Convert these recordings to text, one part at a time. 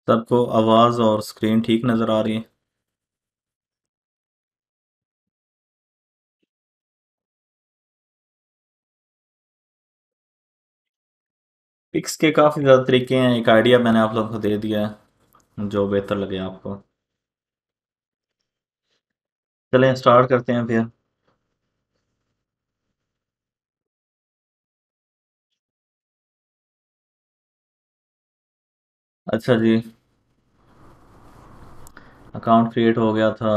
सबको आवाज़ और स्क्रीन ठीक नज़र आ रही है। पिक्स के काफ़ी ज़्यादा तरीके हैं, एक आइडिया मैंने आप लोगों को दे दिया है जो बेहतर लगे आपको। चलें स्टार्ट करते हैं फिर। अच्छा जी, अकाउंट क्रिएट हो गया था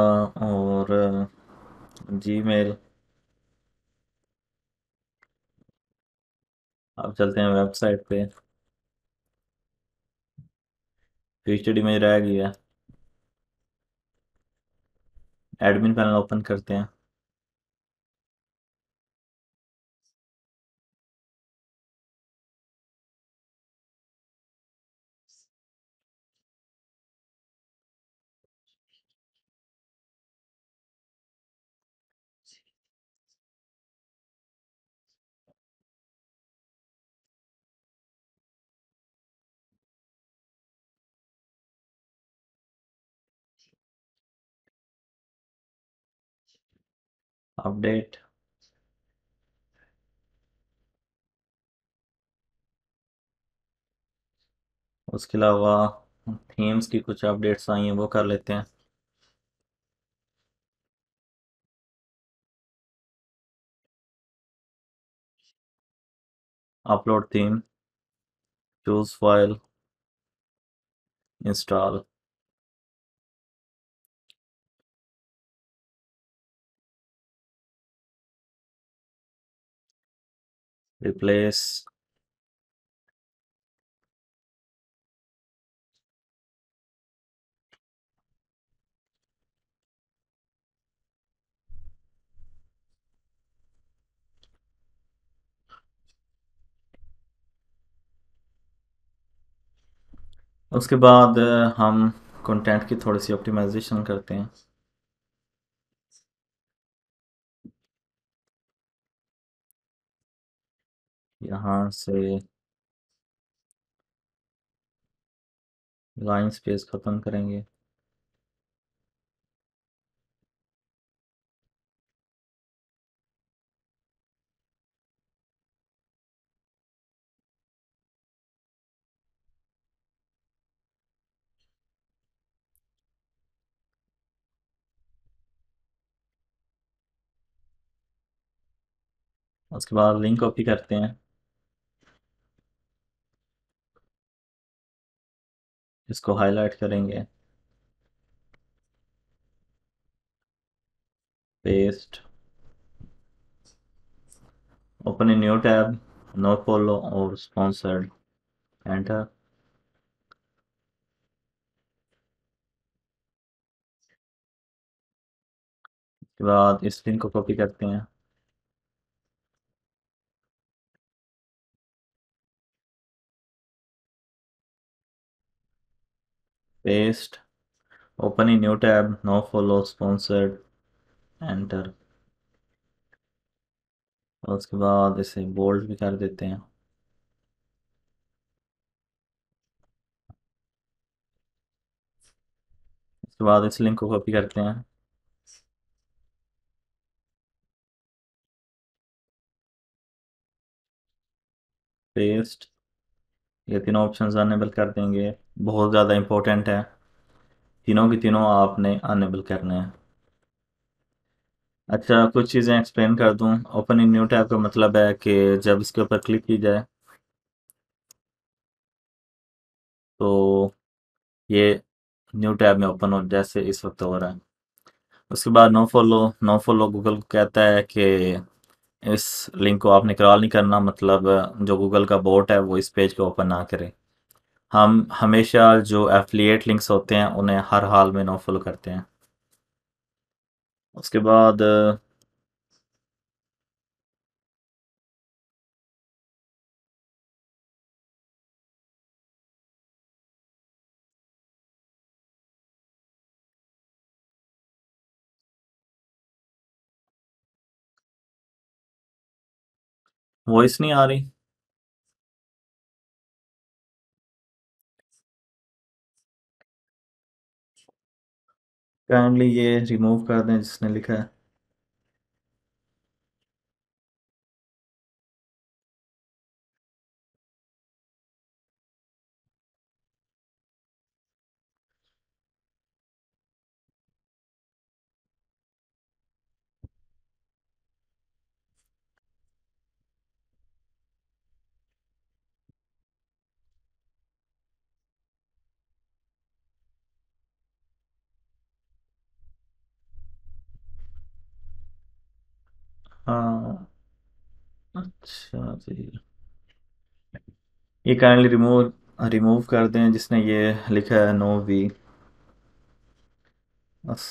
और जीमेल। अब चलते हैं वेबसाइट पे। फीचर्ड इमेज रह गई है। एडमिन पैनल ओपन करते हैं। अपडेट। उसके अलावा थीम्स की कुछ अपडेट्स आई हैं वो कर लेते हैं। Upload theme, choose file, install, replace. उसके बाद हम कंटेंट की थोड़ी सी ऑप्टिमाइजेशन करते हैं। यहाँ से लाइन स्पेस ख़त्म करेंगे। उसके बाद लिंक कॉपी करते हैं। इसको हाईलाइट करेंगे। Paste. Open in new tab, no follow और स्पॉन्सर्ड। एंटर। उसके बाद इस लिंक को कॉपी करते हैं। Paste. Open in new tab, no follow sponsored. Enter. और उसके बाद इसे बोल्ड भी कर देते हैं। उसके बाद इस लिंक को कॉपी करते हैं। पेस्ट। ये तीनों ऑप्शंस अनेबल कर देंगे। बहुत ज़्यादा इंपॉर्टेंट है, तीनों की तीनों आपने अनेबल करने हैं। अच्छा, कुछ चीज़ें एक्सप्लेन कर दूं। ओपन इन न्यू टैब का मतलब है कि जब इसके ऊपर क्लिक की जाए तो ये न्यू टैब में ओपन हो, जैसे इस वक्त हो रहा है। उसके बाद no follow. No follow Google को कहता है कि इस लिंक को आपने क्रॉल नहीं करना, मतलब जो गूगल का बोट है वो इस पेज को ओपन ना करे। हम हमेशा जो एफिलिएट लिंक्स होते हैं उन्हें हर हाल में नो फॉलो करते हैं। उसके बाद वॉइस नहीं आ रही। काइंडली ये रिमूव कर दें जिसने लिखा है। हाँ, अच्छा जी। ये काइंडली रिमूव रिमूव कर दें जिसने ये लिखा है नो वी। बस।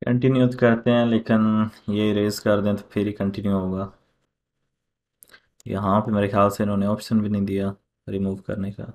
कंटिन्यू तो करते हैं लेकिन ये इरेज कर दें तो फिर ही कंटिन्यू होगा। यहाँ पे मेरे ख्याल से इन्होंने ऑप्शन भी नहीं दिया रिमूव करने का।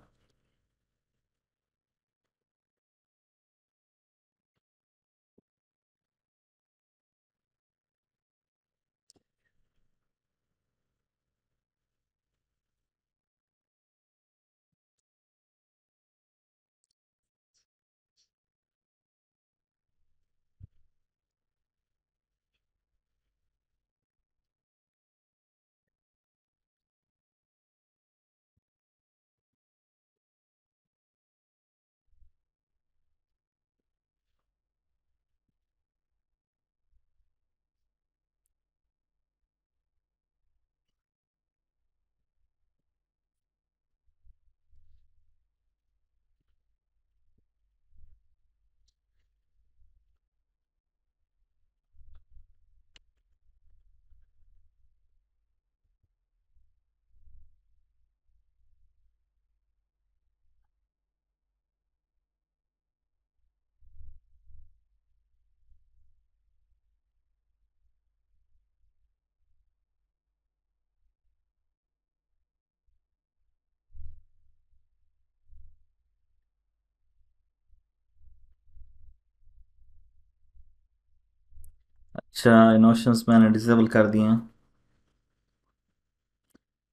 अच्छा, इमोशंस मैंने डिसेबल कर दिए हैं।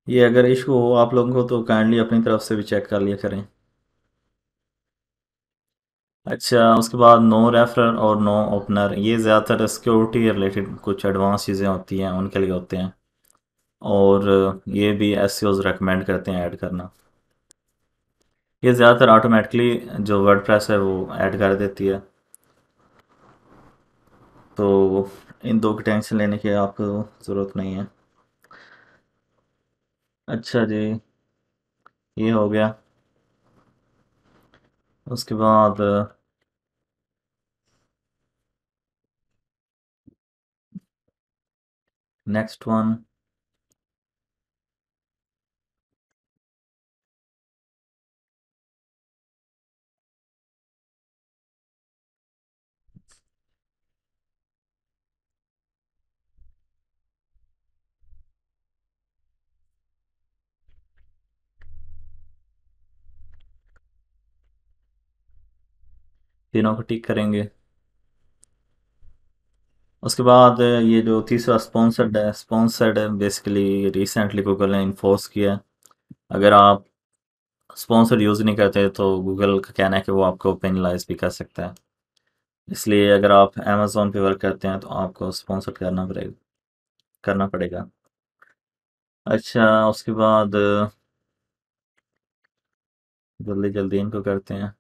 ये अगर इशू हो आप लोगों को तो काइंडली अपनी तरफ से भी चेक कर लिया करें। अच्छा, उसके बाद नो रेफरर और नो ओपनर, ये ज़्यादातर सिक्योरिटी रिलेटेड कुछ एडवांस चीज़ें होती हैं उनके लिए होते हैं। और ये भी एसईओज रेकमेंड करते हैं ऐड करना। ये ज़्यादातर ऑटोमेटिकली जो वर्डप्रेस है वो ऐड कर देती है। तो इन दो की टेंशन लेने की आपको ज़रूरत नहीं है। अच्छा जी, ये हो गया। उसके बाद नेक्स्ट वन। तीनों को टिक करेंगे। उसके बाद ये जो तीसरा स्पॉन्सर्ड है बेसिकली रिसेंटली गूगल ने इन्फोर्स किया है। अगर आप स्पॉन्सर्ड यूज़ नहीं करते तो गूगल का कहना है कि वो आपको पेनलाइज भी कर सकता है। इसलिए अगर आप अमेज़ोन पे वर्क करते हैं तो आपको स्पॉन्सर्ड करना पड़ेगा। अच्छा, उसके बाद जल्दी जल्दी इनको करते हैं।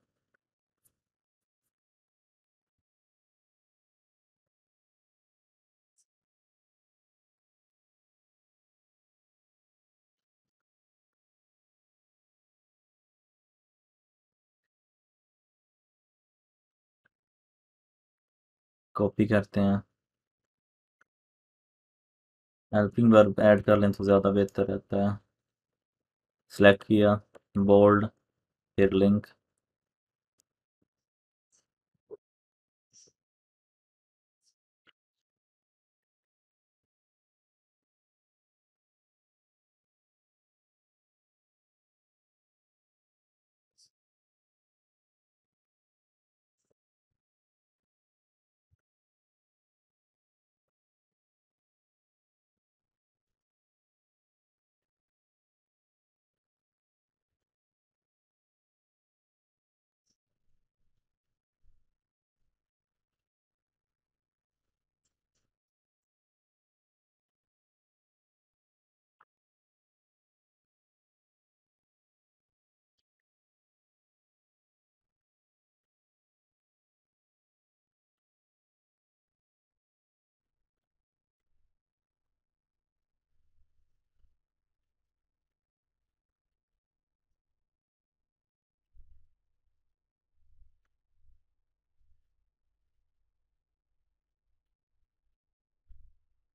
कॉपी करते हैं, हेल्पिंग वर्ब ऐड कर लें तो ज़्यादा बेहतर रहता है। सिलेक्ट किया, बोल्ड, फिर लिंक।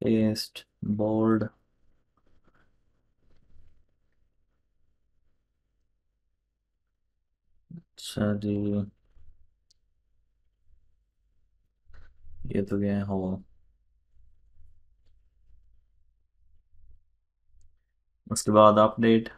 Paste, bold. अच्छा जी, ये तो गया हो। उसके बाद अपडेट।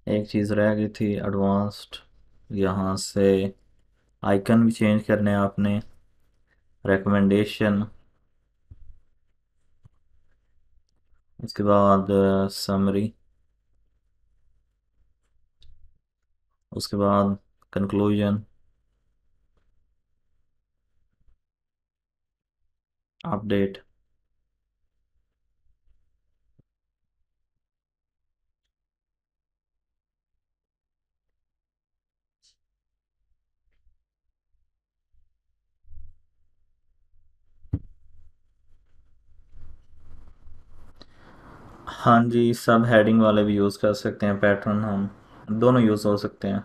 एक चीज़ रह गई थी, एडवांस्ड। यहाँ से आइकन भी चेंज करने हैं आपने, रिकमेंडेशन। उसके बाद समरी। उसके बाद कंक्लूजन, अपडेट। हाँ जी, सब हेडिंग वाले भी यूज़ कर सकते हैं पैटर्न, हम दोनों यूज़ हो सकते हैं।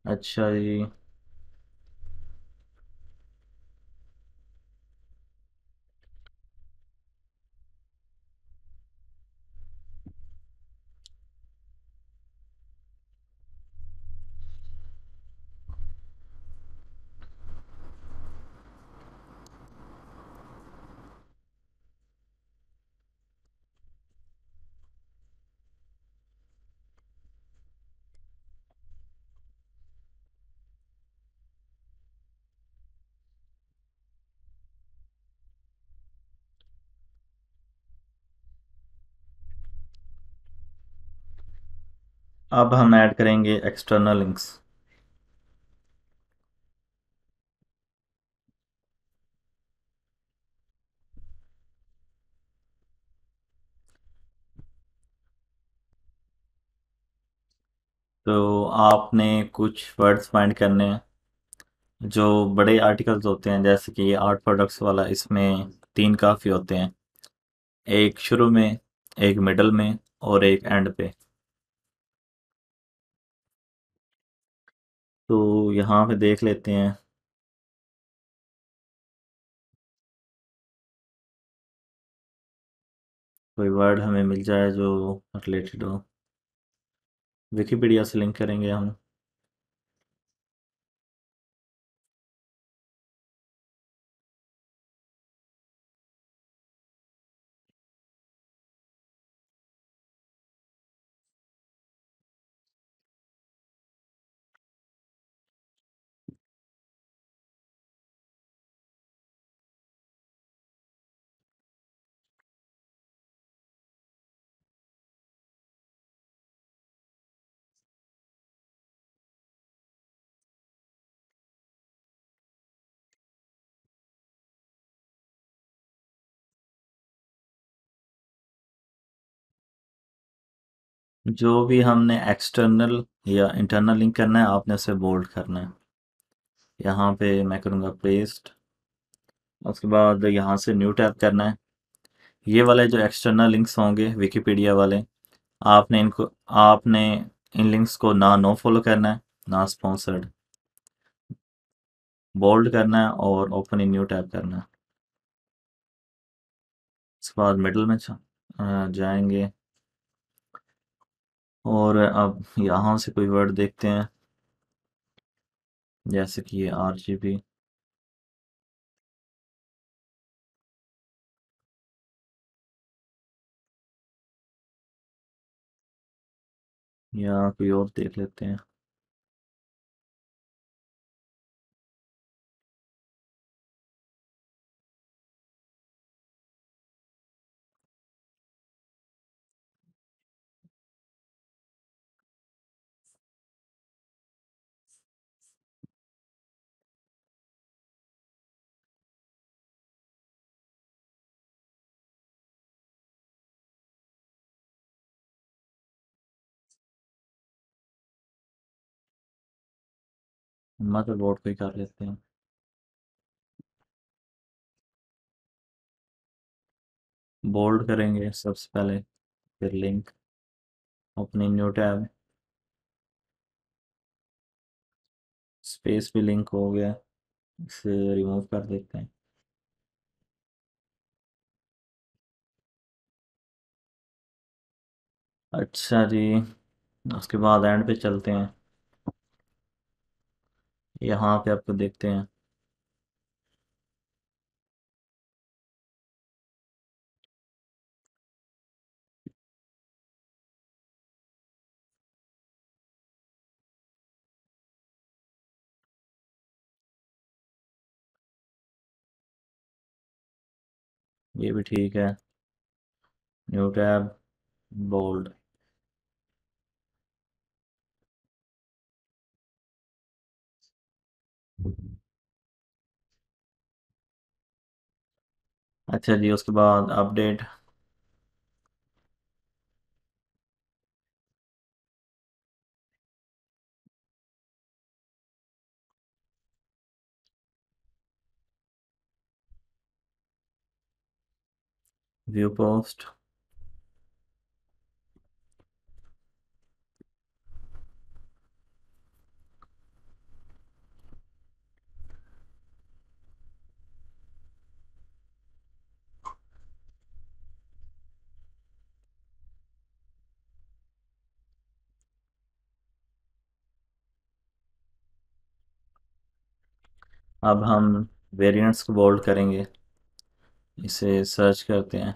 अच्छा जी। अब हम ऐड करेंगे एक्सटर्नल लिंक्स। तो आपने कुछ वर्ड्स फाइंड करने हैं, जो बड़े आर्टिकल्स होते हैं जैसे कि ये आर्ट प्रोडक्ट्स वाला, इसमें 3 काफ़ी होते हैं। एक शुरू में, एक मिडल में और एक एंड पे। तो यहाँ पे देख लेते हैं। कोई वर्ड हमें मिल जाए जो रिलेटेड हो। विकिपीडिया से लिंक करेंगे हम। जो भी हमने एक्सटर्नल या इंटरनल लिंक करना है, आपने उसे बोल्ड करना है। यहाँ पे मैं करूँगा पेस्ट। उसके बाद यहाँ से न्यू टैब करना है। ये वाले जो एक्सटर्नल लिंक्स होंगे विकिपीडिया वाले, आपने इन लिंक्स को ना नो फॉलो करना है, ना स्पॉन्सर्ड। बोल्ड करना है और ओपन इन न्यू टैब करना है। उसके बाद मिडल में जाएंगे और अब यहाँ से कोई वर्ड देखते हैं, जैसे कि ये RGB या कोई और देख लेते हैं। मदरबोर्ड को ही कर लेते हैं। बोल्ड करेंगे सबसे पहले, फिर link, open in new tab. Space भी लिंक हो गया, इसे रिमूव कर देते हैं। अच्छा जी, उसके बाद एंड पे चलते हैं। यहाँ पे आपको देखते हैं। ये भी ठीक है। New tab, bold. अच्छा जी, उसके बाद अपडेट। View post. अब हम वेरिएंट्स को बोल्ड करेंगे। इसे सर्च करते हैं।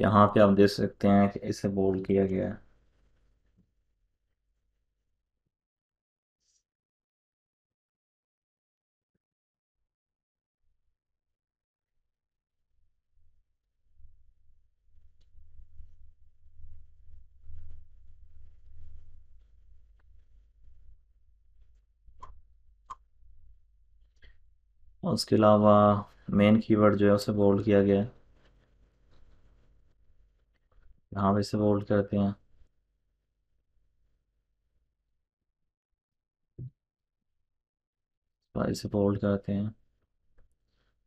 यहाँ पे आप देख सकते हैं कि इसे बोल्ड किया गया है। उसके अलावा मेन कीवर्ड जो है उसे बोल्ड किया गया है, यहाँ पे इसे बोल्ड करते हैं। तो इसे बोल्ड करते हैं,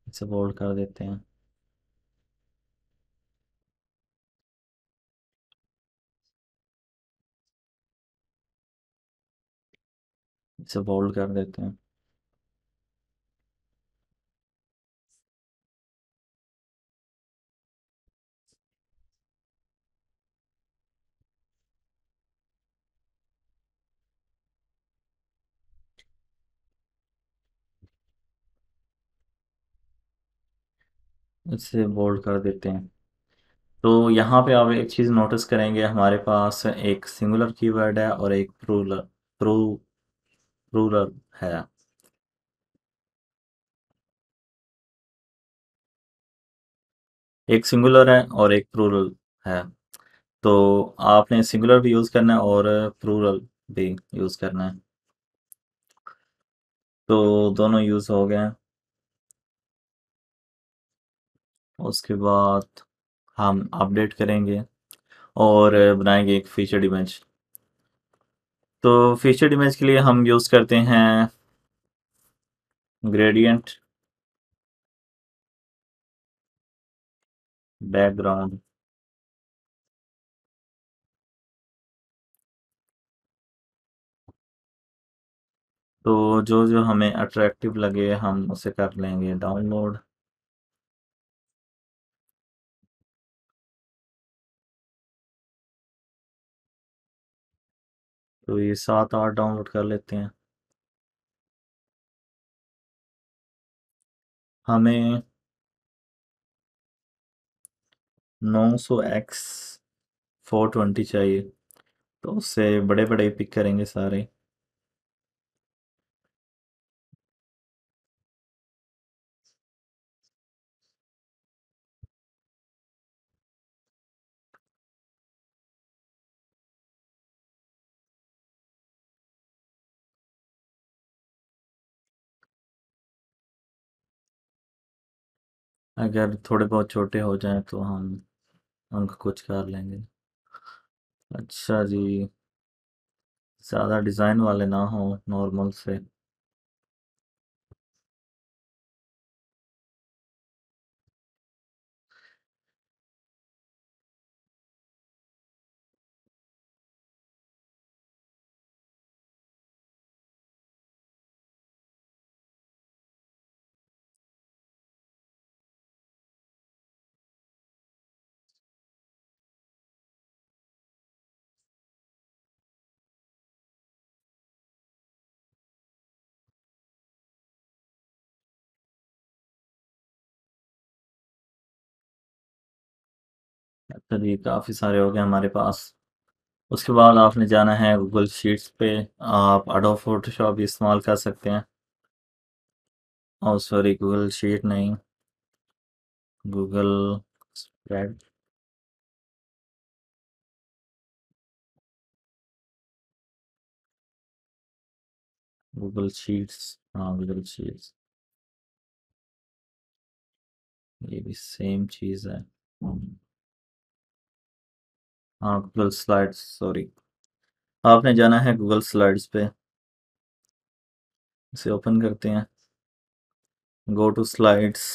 इसे बोल्ड कर देते हैं। इसे बोल्ड कर देते हैं। इसे बोल्ड कर देते हैं। तो यहाँ पे आप एक चीज़ नोटिस करेंगे, हमारे पास एक सिंगुलर कीवर्ड है और एक प्रू प्लूरल है। एक सिंगुलर है और एक प्लूरल है। तो आपने सिंगुलर भी यूज़ करना है और प्लूरल भी यूज़ करना है। तो दोनों यूज़ हो गए हैं। उसके बाद हम अपडेट करेंगे और बनाएंगे एक फीचर्ड इमेज। तो फीचर्ड इमेज के लिए हम यूज़ करते हैं ग्रेडियंट बैकग्राउंड। तो जो जो हमें अट्रैक्टिव लगे हम उसे कर लेंगे डाउनलोड। तो ये 7-8 डाउनलोड कर लेते हैं। हमें 900x 420 चाहिए, तो उससे बड़े बड़े पिक करेंगे सारे। अगर थोड़े बहुत छोटे हो जाएं तो हम उनको कुछ कर लेंगे। अच्छा जी, ज़्यादा डिज़ाइन वाले ना हो, नॉर्मल से। अच्छा जी, काफ़ी सारे हो गए हमारे पास। उसके बाद आपने जाना है गूगल शीट्स पे। आप एडोब फोटोशॉप भी इस्तेमाल कर सकते हैं। और सॉरी, गूगल शीट नहीं, गूगल स्प्रेड, गूगल शीट्स। हाँ, गूगल शीट्स, ये भी सेम चीज़ है। हाँ, गूगल स्लाइड्स, सॉरी। आपने जाना है गूगल स्लाइड्स पे, इसे ओपन करते हैं। Go to slides.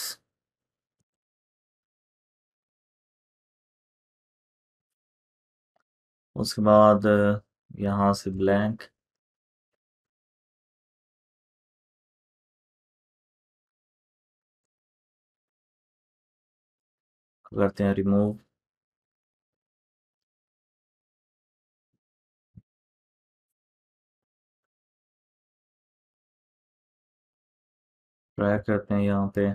उसके बाद यहाँ से ब्लैंक करते हैं, रिमूव। ड्रैग करते हैं यहाँ पे।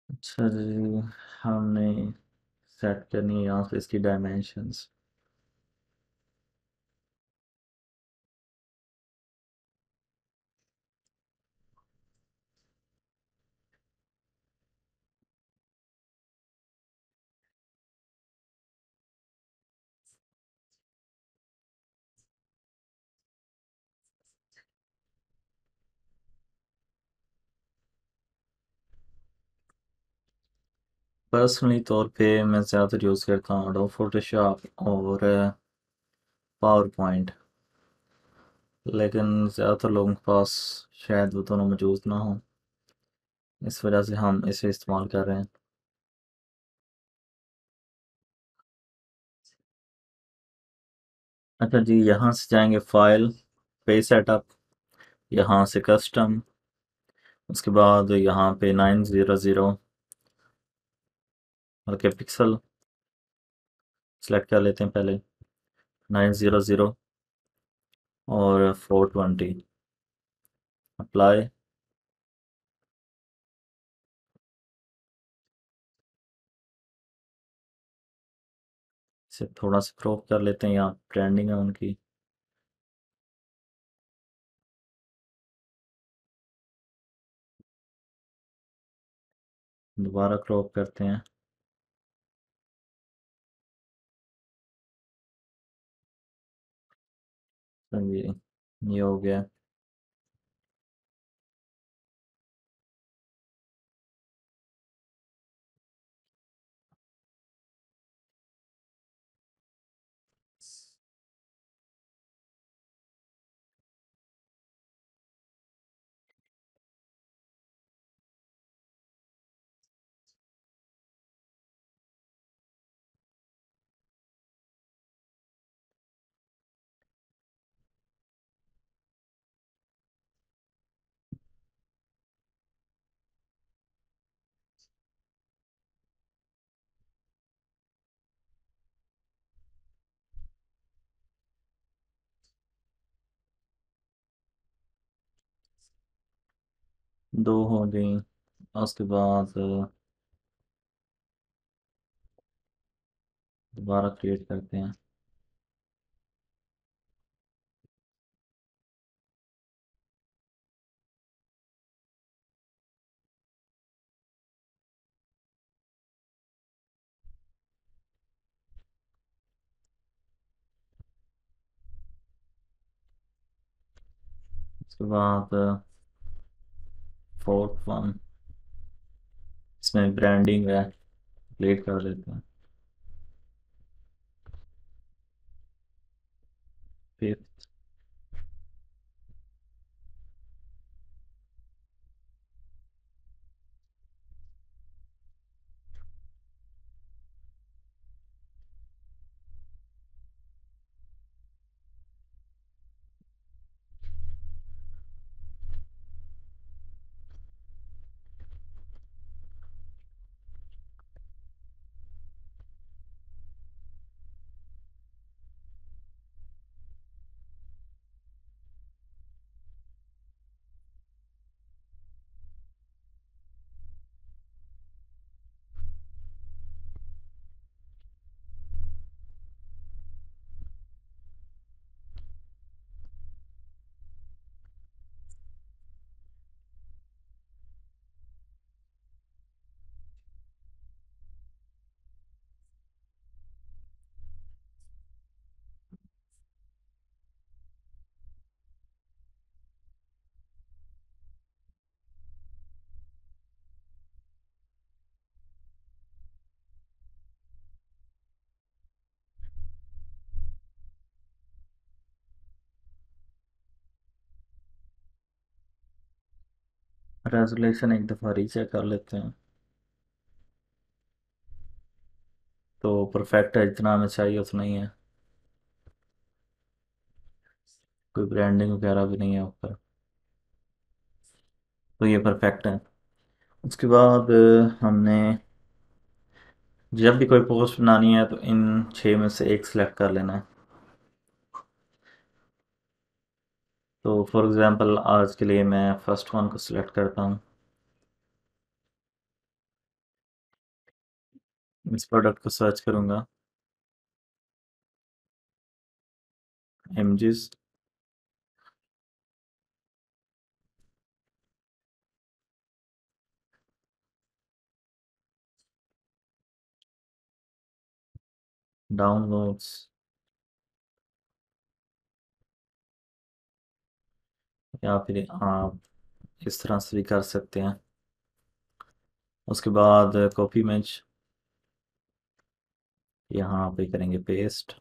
अच्छा जी, हमने सेट करनी है यहाँ पे इसकी डायमेंशंस। पर्सनली तौर पे मैं ज़्यादातर यूज़ करता हूँ एडोब फोटोशॉप और पावर पॉइंट, लेकिन ज़्यादातर लोगों के पास शायद वो दोनों मौजूद ना हो, इस वजह से हम इसे इस्तेमाल कर रहे हैं। अच्छा जी, यहाँ से जाएंगे फाइल, पेज सेटअप, यहाँ से कस्टम, उसके बाद यहाँ पे 900 के पिक्सल सेलेक्ट कर लेते हैं पहले, 900 और 420, अप्लाई। इसे थोड़ा सा क्रॉप कर लेते हैं, यहाँ ट्रेंडिंग है उनकी। दोबारा क्रॉप करते हैं। चलिए, ये हो गया। दो हो गई। उसके बाद दोबारा क्रिएट करते हैं। उसके बाद फोर्थ वन, इसमें ब्रांडिंग है, क्रिएट कर लेते हैं। फिफ्थ, रेजोल्यूशन एक दफ़ा रीचेक कर लेते हैं। तो परफेक्ट है, जितना हमें चाहिए उतना ही है, कोई ब्रांडिंग वगैरह भी नहीं है ऊपर, तो ये परफेक्ट है। उसके बाद हमने जब भी कोई पोस्ट बनानी है तो इन छः में से एक सिलेक्ट कर लेना है। तो फॉर एग्ज़ाम्पल आज के लिए मैं फर्स्ट वन को सिलेक्ट करता हूँ। इस प्रोडक्ट को सर्च करूँगा, इमेजेस, डाउनलोड्स, या फिर आप इस तरह से भी कर सकते हैं। उसके बाद कॉपी इमेज, यहाँ पे करेंगे पेस्ट।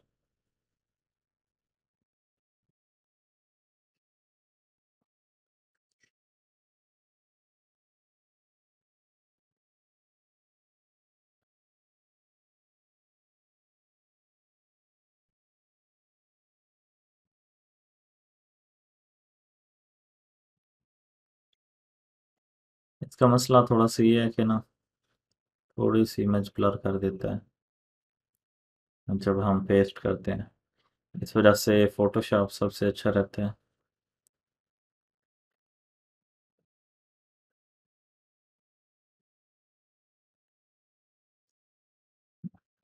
इसका मसला थोड़ा सा ये है कि ना, थोड़ी सी इमेज ब्लर कर देता है जब हम पेस्ट करते हैं। इस वजह से फोटोशॉप सबसे अच्छा रहता है।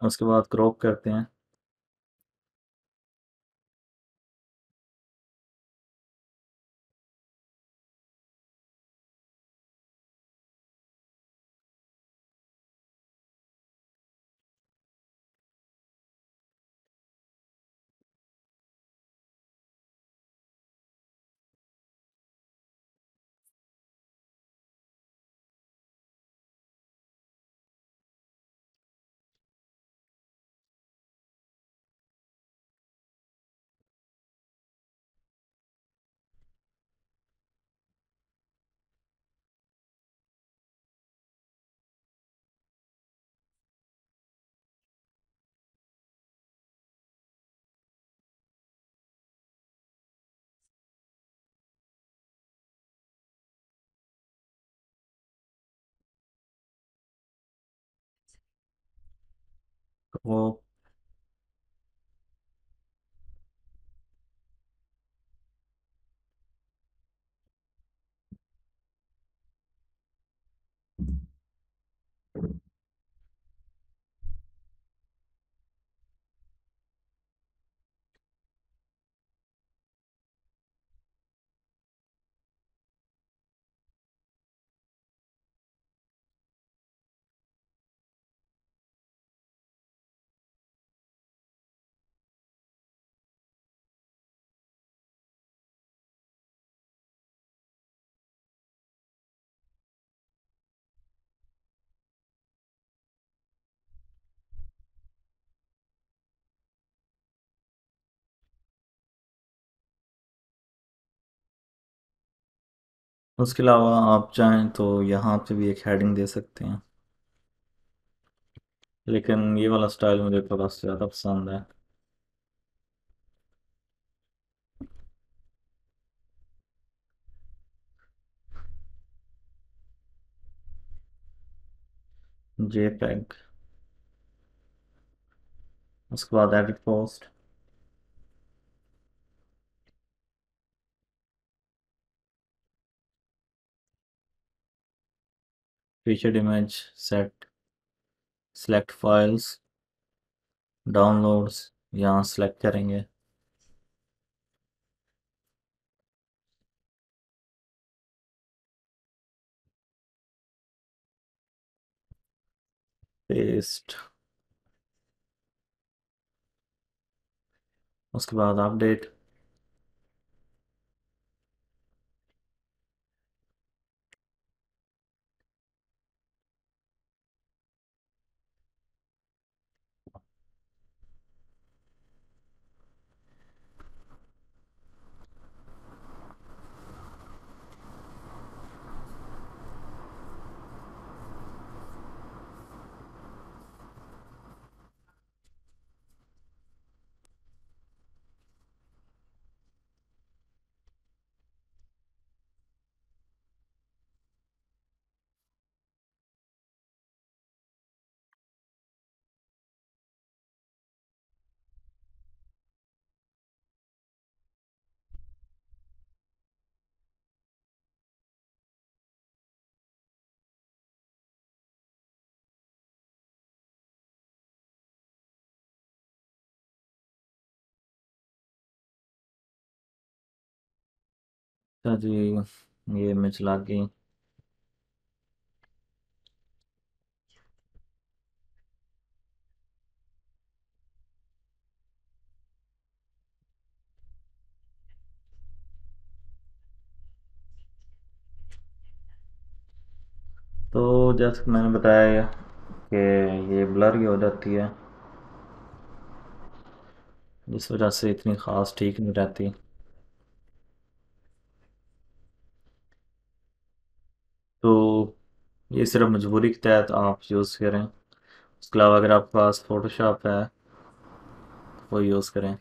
उसके बाद क्रॉप करते हैं। वो उसके अलावा आप चाहें तो यहाँ पे भी एक हेडिंग दे सकते हैं, लेकिन ये वाला स्टाइल मुझे थोड़ा सा ज़्यादा पसंद है। जेपैग। उसके बाद edit post. Featured image set, select files, downloads, यहाँ सेलेक्ट करेंगे। पेस्ट। उसके बाद अपडेट। अच्छा जी, ये इमेज लग गई। तो जैसे कि मैंने बताया कि ये ब्लर ही हो जाती है। जिस वजह से इतनी ख़ास ठीक नहीं रहती। तो ये सिर्फ मजबूरी के तहत आप यूज़ करें। उसके अलावा अगर आपके पास फ़ोटोशॉप है वो यूज़ करें।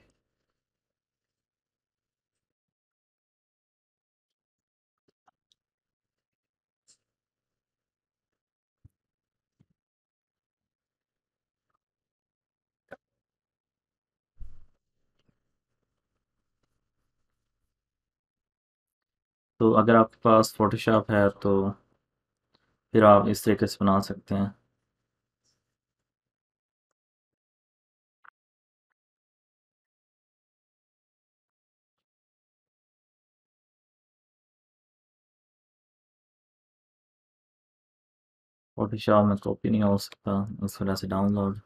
तो अगर आपके पास फ़ोटोशॉप है तो फिर आप इस तरीके से बना सकते हैं। फ़ोटोशॉप में कॉपी नहीं हो सकता, इस वजह से डाउनलोड।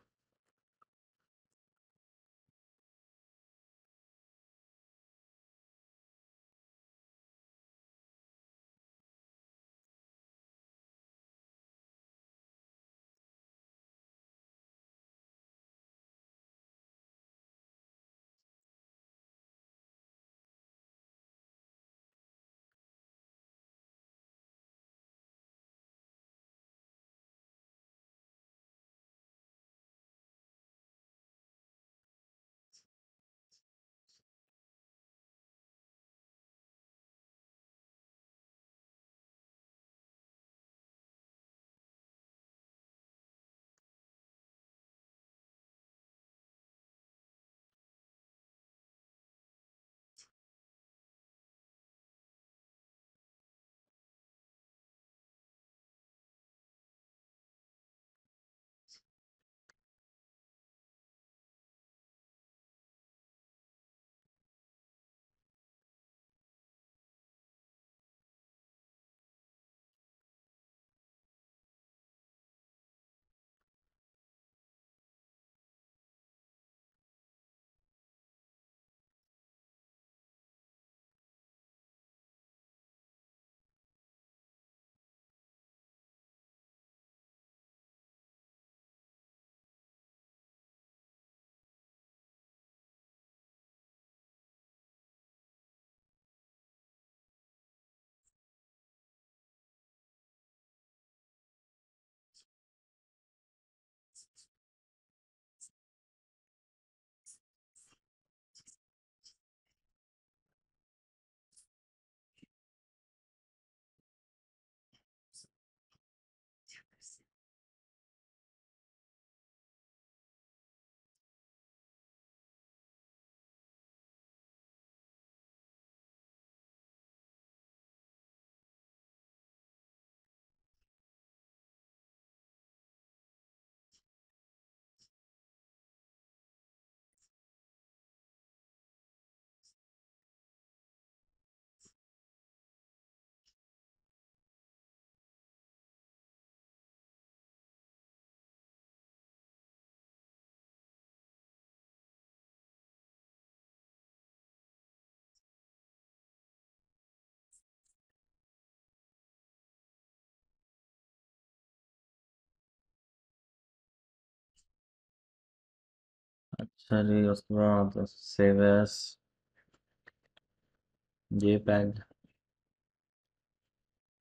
अच्छा जी, उसके बाद save as, JPEG,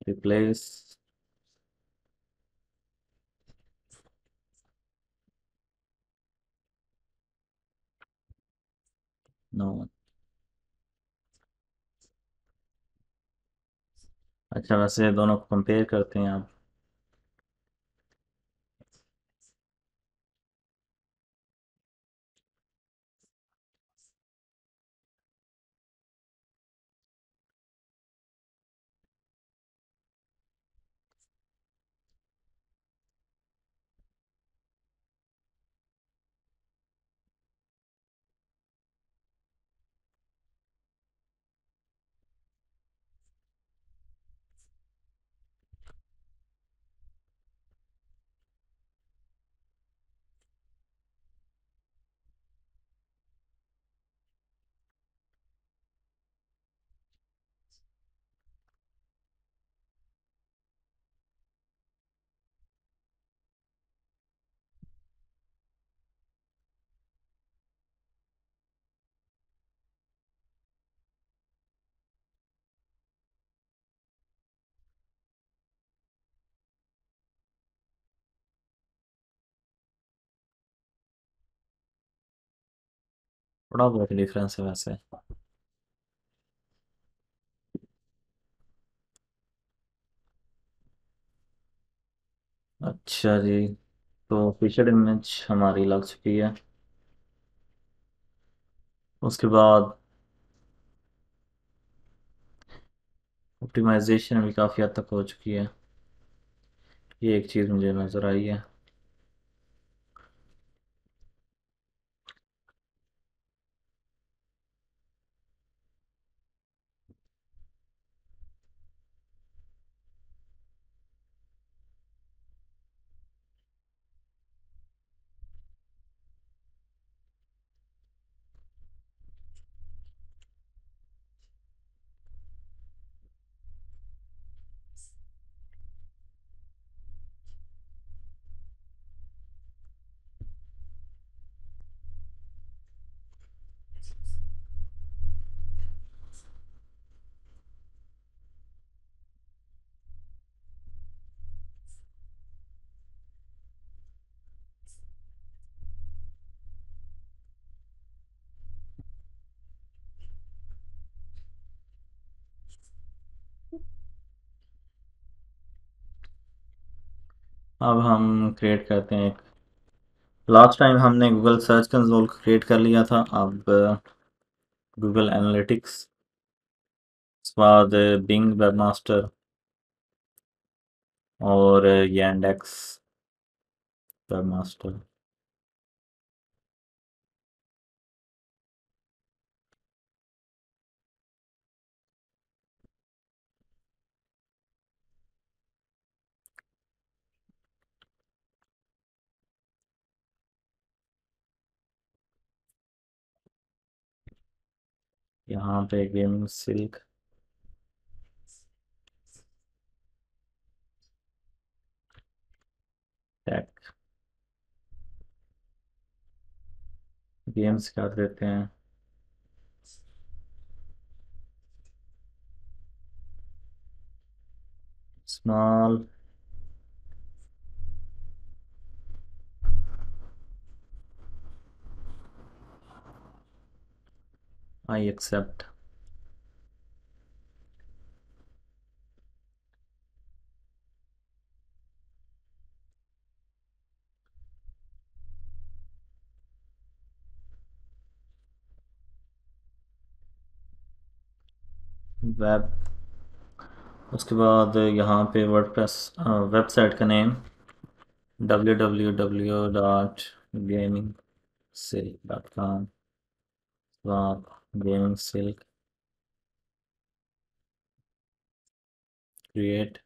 replace. No. अच्छा, वैसे दोनों को कंपेयर करते हैं आप। थोड़ा बहुत डिफरेंस है वैसे। अच्छा जी, तो फीचर्ड इमेज हमारी लग चुकी है। उसके बाद ऑप्टिमाइजेशन भी काफ़ी हद तक हो चुकी है। ये एक चीज़ मुझे नज़र आई है। अब हम क्रिएट करते हैं एक। लास्ट टाइम हमने गूगल सर्च कंसोल को क्रिएट कर लिया था, अब गूगल एनालिटिक्स, उसके बाद बिंग वेबमास्टर और यांडेक्स वेबमास्टर। यहाँ पे गेमिंग सिल्क, टेक, गेम्स कर देते हैं। Small, I accept. वेब, उसके बाद यहाँ पे वर्डप्रेस वेबसाइट का name www.gamingsilk.com, gaming silk, create.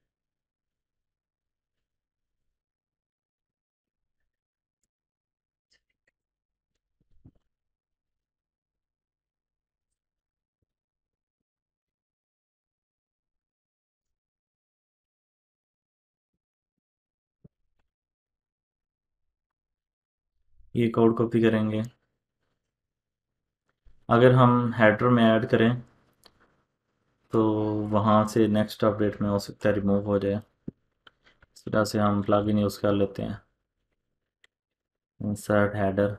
ये कोड कॉपी करेंगे। अगर हम हेडर में ऐड करें तो वहाँ से नेक्स्ट अपडेट में हो सकता है रिमूव हो जाए। इस तरह से हम प्लगइन यूज़ कर लेते हैं। Insert header,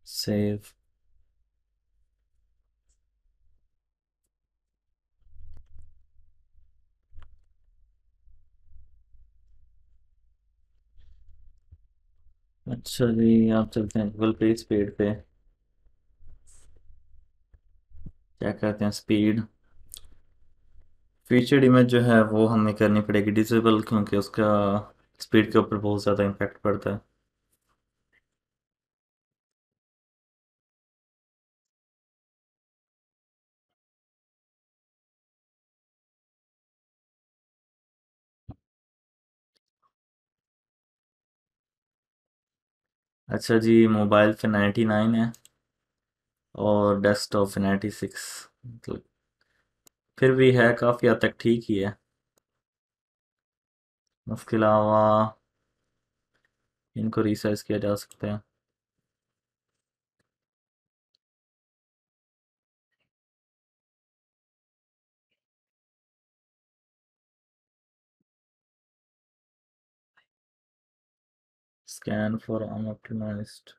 save. अच्छा जी, आप चलते हैं गूगल पेज पेड पे, चेक करते हैं स्पीड। फीचर्ड इमेज जो है वो हमें करनी पड़ेगी डिसेबल, क्योंकि उसका स्पीड के ऊपर बहुत ज़्यादा इम्पेक्ट पड़ता है। अच्छा जी, मोबाइल पे 99 है और डेस्कटॉप पे 96, मतलब फिर भी है, काफ़ी हद तक ठीक ही है। उसके अलावा इनको रिसाइज किया जा सकता है। Scan for unoptimised.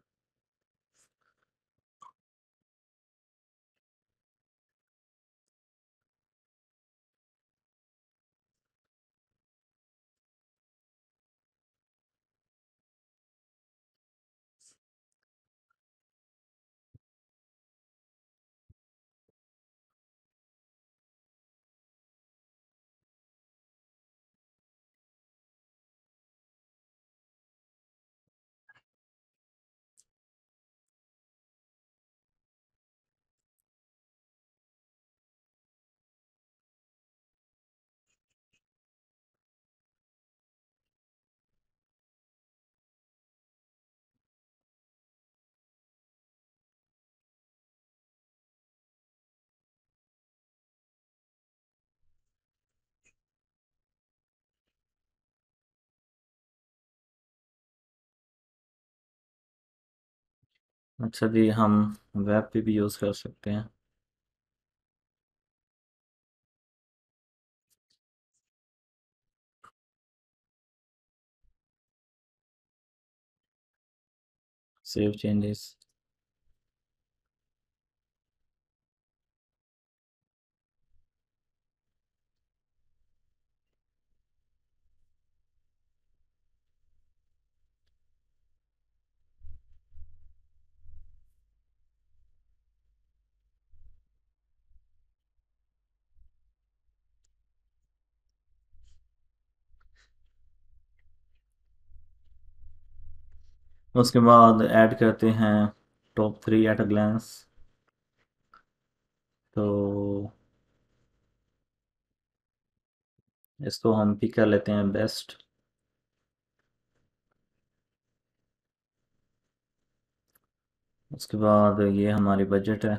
अच्छा जी, हम वेब पे भी यूज़ कर सकते हैं। Save changes. उसके बाद ऐड करते हैं टॉप 3 एट अ ग्लांस। तो इसको हम पिक कर लेते हैं बेस्ट। उसके बाद ये हमारी बजट है।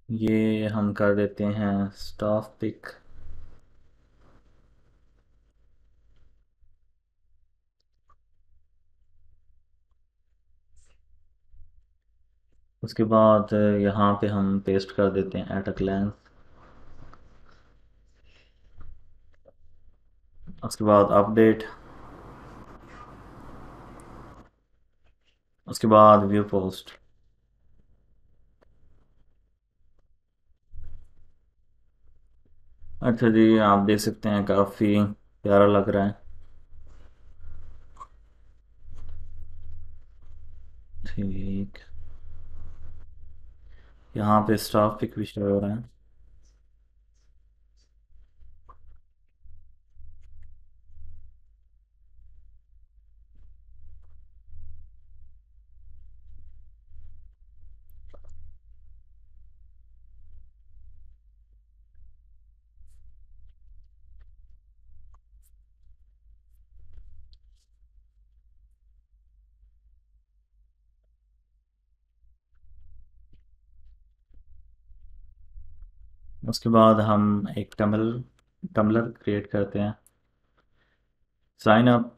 ये हम कर देते हैं स्टाफ पिक। उसके बाद यहाँ पे हम पेस्ट कर देते हैं एट अ ग्लांस। उसके बाद अपडेट। उसके बाद व्यू पोस्ट। अच्छा जी, आप देख सकते हैं काफ़ी प्यारा लग रहा है। ठीक। यहाँ पे स्टाफ पिक भी शो हो रहा है। उसके बाद हम एक टम्बलर क्रिएट करते हैं। Sign up.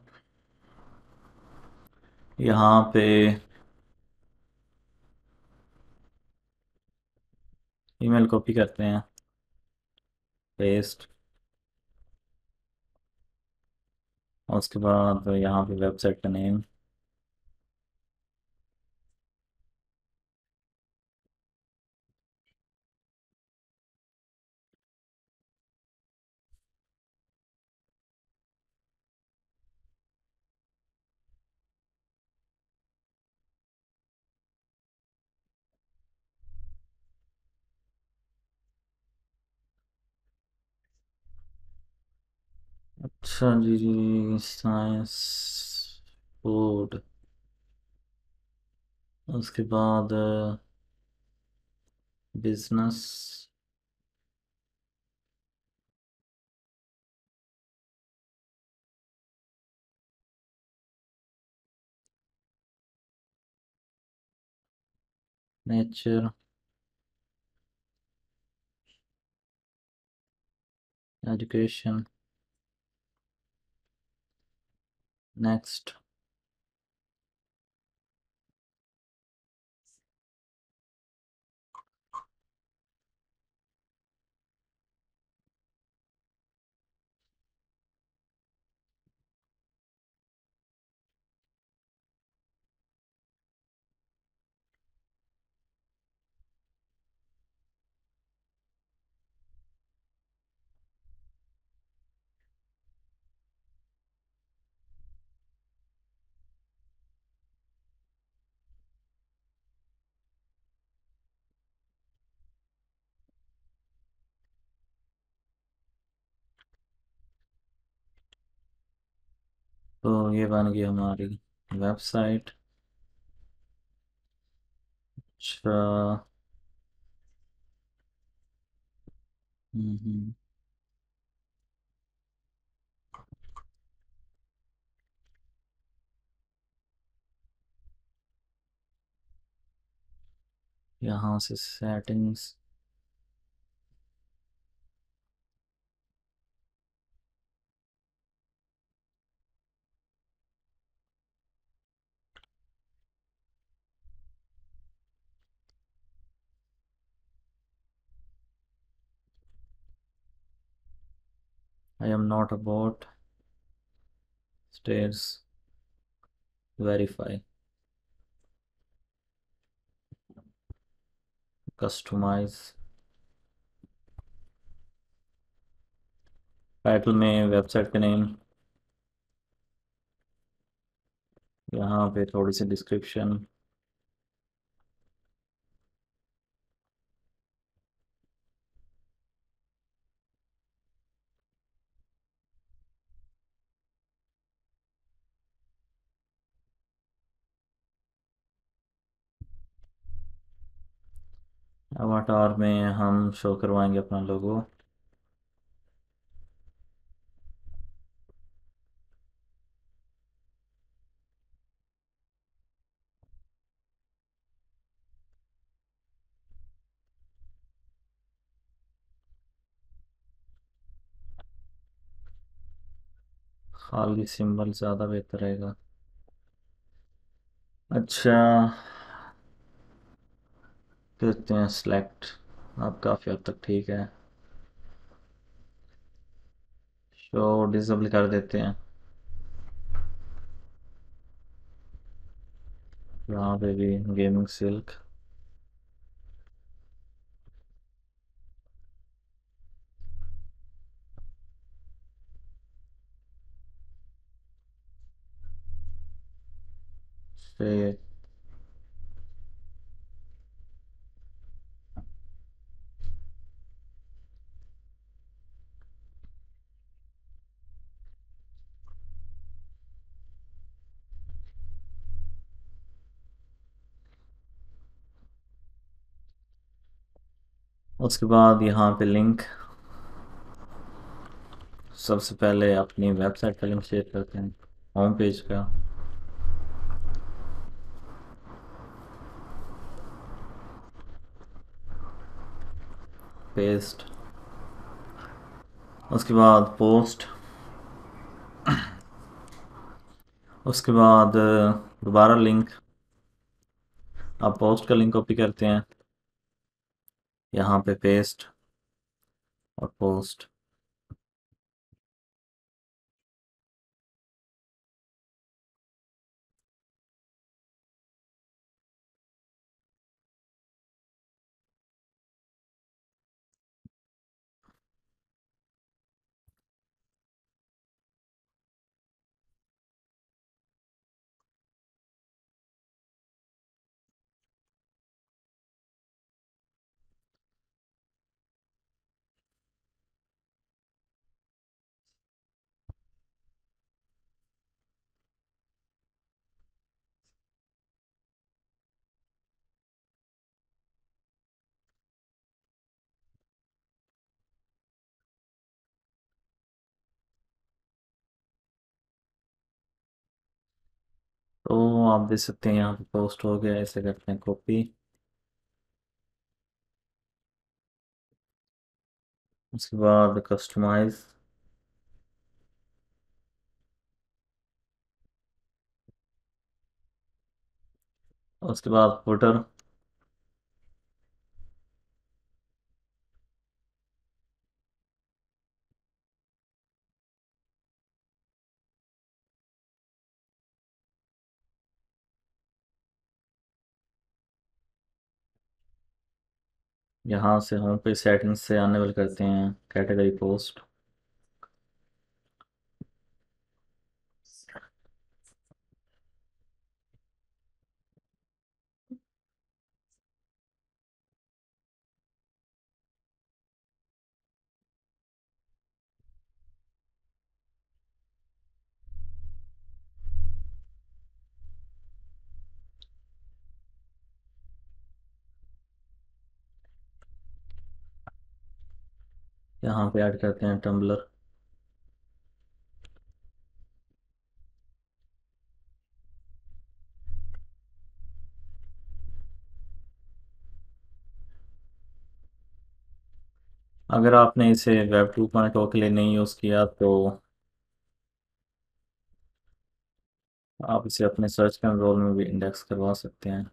यहाँ पे ईमेल कॉपी करते हैं, पेस्ट। और उसके बाद यहाँ पे वेबसाइट का नेम। अच्छा जी, साइंस फूड। उसके बाद बिजनेस, नेचर, एजुकेशन, नेक्स्ट। तो ये बन गई हमारी वेबसाइट। अच्छा। हम्म। यहाँ से settings, I am not about status, verify, customise, title में वेबसाइट का नेम, यहाँ पे थोड़ी सी डिस्क्रिप्शन। अवाटार में हम शो करवाएंगे अपना लोगो। खाली सिंबल ज़्यादा बेहतर रहेगा। अच्छा, करते हैं सिलेक्ट। अब काफ़ी हद तक ठीक है। शो डिसेबल कर देते हैं। यहाँ पे भी गेमिंग सिल्क। फिर उसके बाद यहाँ पे लिंक, सबसे पहले अपनी वेबसाइट का लिंक शेयर करते हैं, होम पेज का। पेस्ट। उसके बाद पोस्ट। उसके बाद दोबारा लिंक। अब पोस्ट का लिंक कॉपी करते हैं, यहाँ पे पेस्ट और पोस्ट। तो आप देख सकते हैं यहाँ पे पोस्ट हो गया, ऐसे करते हैं कॉपी। उसके बाद कस्टमाइज, उसके बाद फुटर। यहाँ से होम पेज सेटिंग्स से अनेबल करते हैं कैटेगरी पोस्ट। यहाँ पे ऐड करते हैं टम्बलर। अगर आपने इसे वेब 2.0 के लिए नहीं यूज़ किया तो आप इसे अपने सर्च कंसोल में भी इंडेक्स करवा सकते हैं।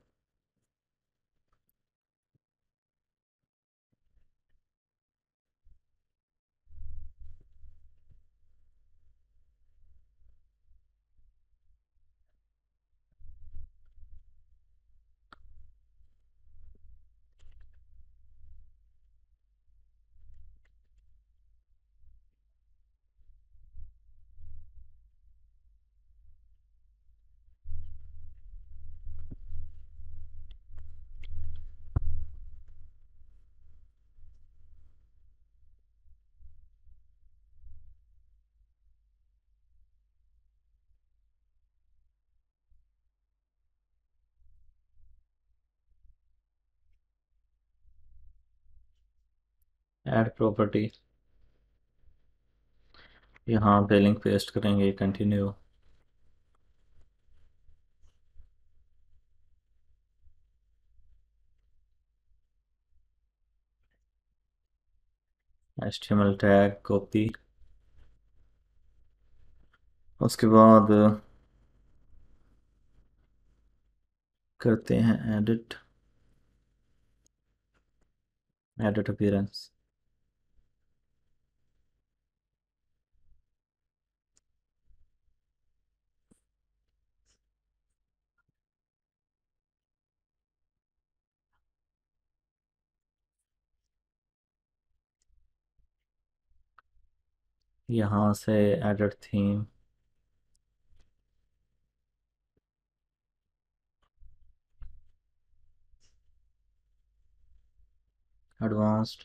ऐड प्रॉपर्टी, यहाँ पे लिंक पेस्ट करेंगे, कंटिन्यू। HTML टैग कॉपी, उसके बाद करते हैं एडिट, एडिट अपीयरेंस। यहाँ से एडिट थीम, एडवांस्ड,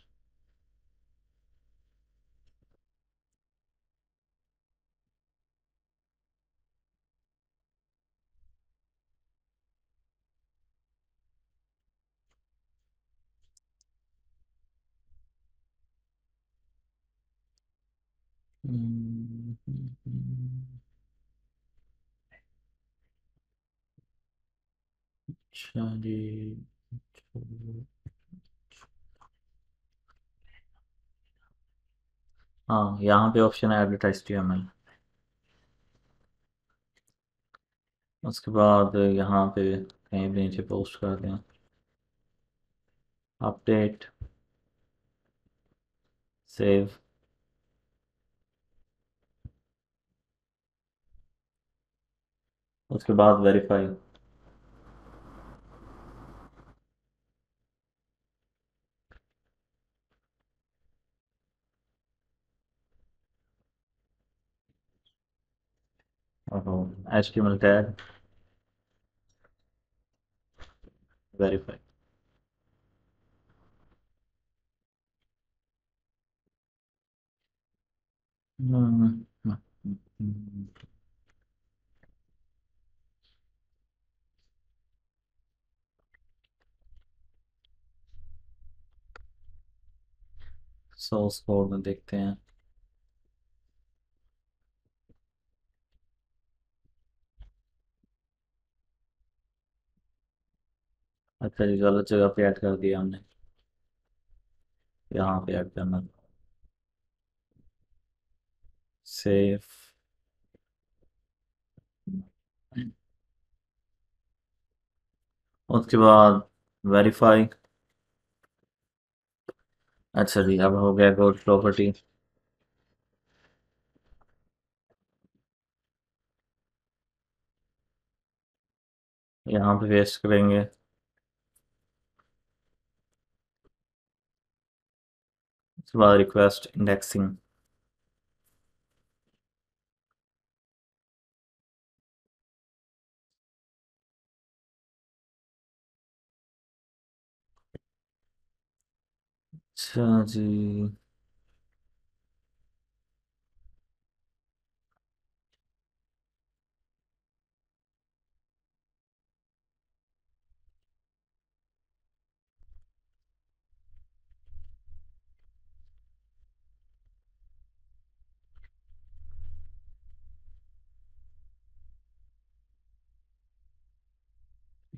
अच्छा जी। हाँ, यहाँ पे ऑप्शन है एडिट HTML। उसके बाद यहाँ पे कहीं भी नीचे पोस्ट कर दें, अपडेट, सेव, उसके बाद verify. HTML tag, verify. Source code में देखते हैं। अच्छा जी, गलत जगह पे ऐड कर दिया हमने। यहाँ पे ऐड करना। सेव। उसके बाद वेरीफाई। अच्छा जी, अब हो गया गुड प्रॉपर्टी। यहाँ पे पेस्ट करेंगे। उसके बाद रिक्वेस्ट इंडेक्सिंग। अच्छा जी।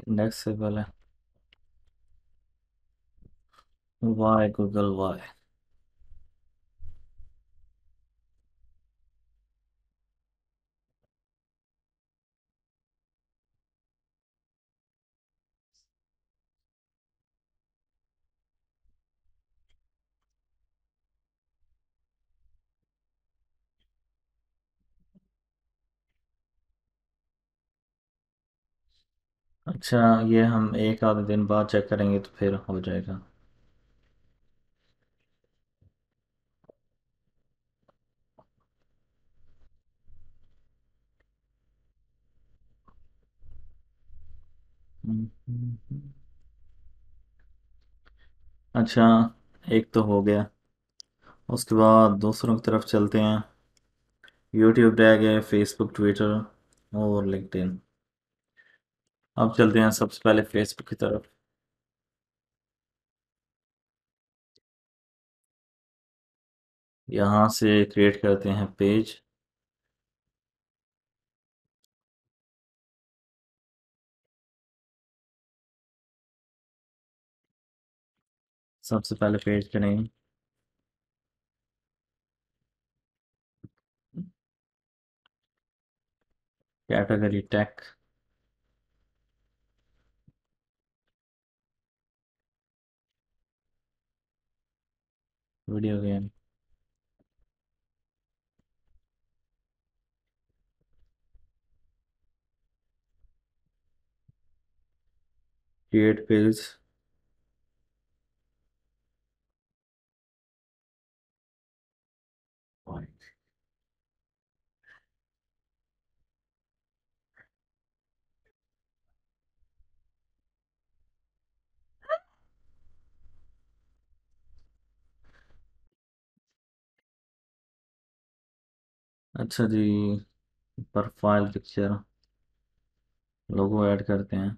इंडेक्स से पहले वाई, गूगल वाई। अच्छा, ये हम एक आधे दिन बाद चेक करेंगे तो फिर हो जाएगा। अच्छा, एक तो हो गया। उसके बाद दूसरों की तरफ चलते हैं। यूट्यूब रह गए, फेसबुक, ट्विटर और लिंक्डइन। अब चलते हैं सबसे पहले फेसबुक की तरफ। यहाँ से क्रिएट करते हैं पेज। सबसे पहले पेज का name. Category tech. Video game. Create page. अच्छा जी, प्रोफाइल पिक्चर, लोगो ऐड करते हैं।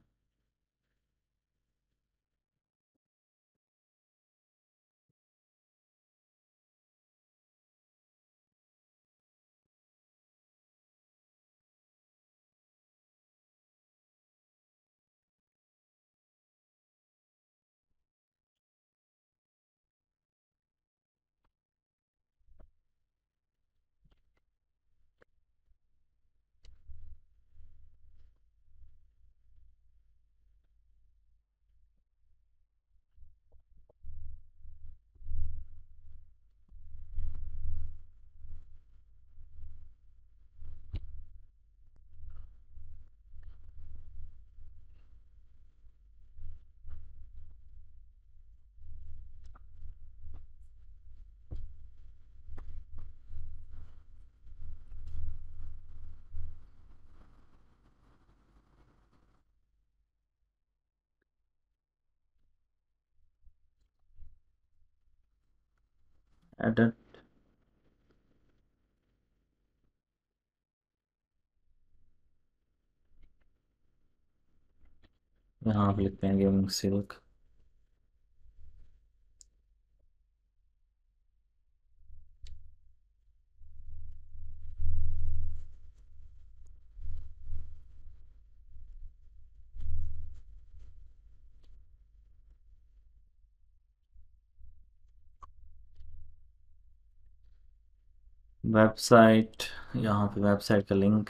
एडिट। यहाँ आप लिखते हैं गेमिंग सिल्क। वेबसाइट, यहाँ पे वेबसाइट का लिंक।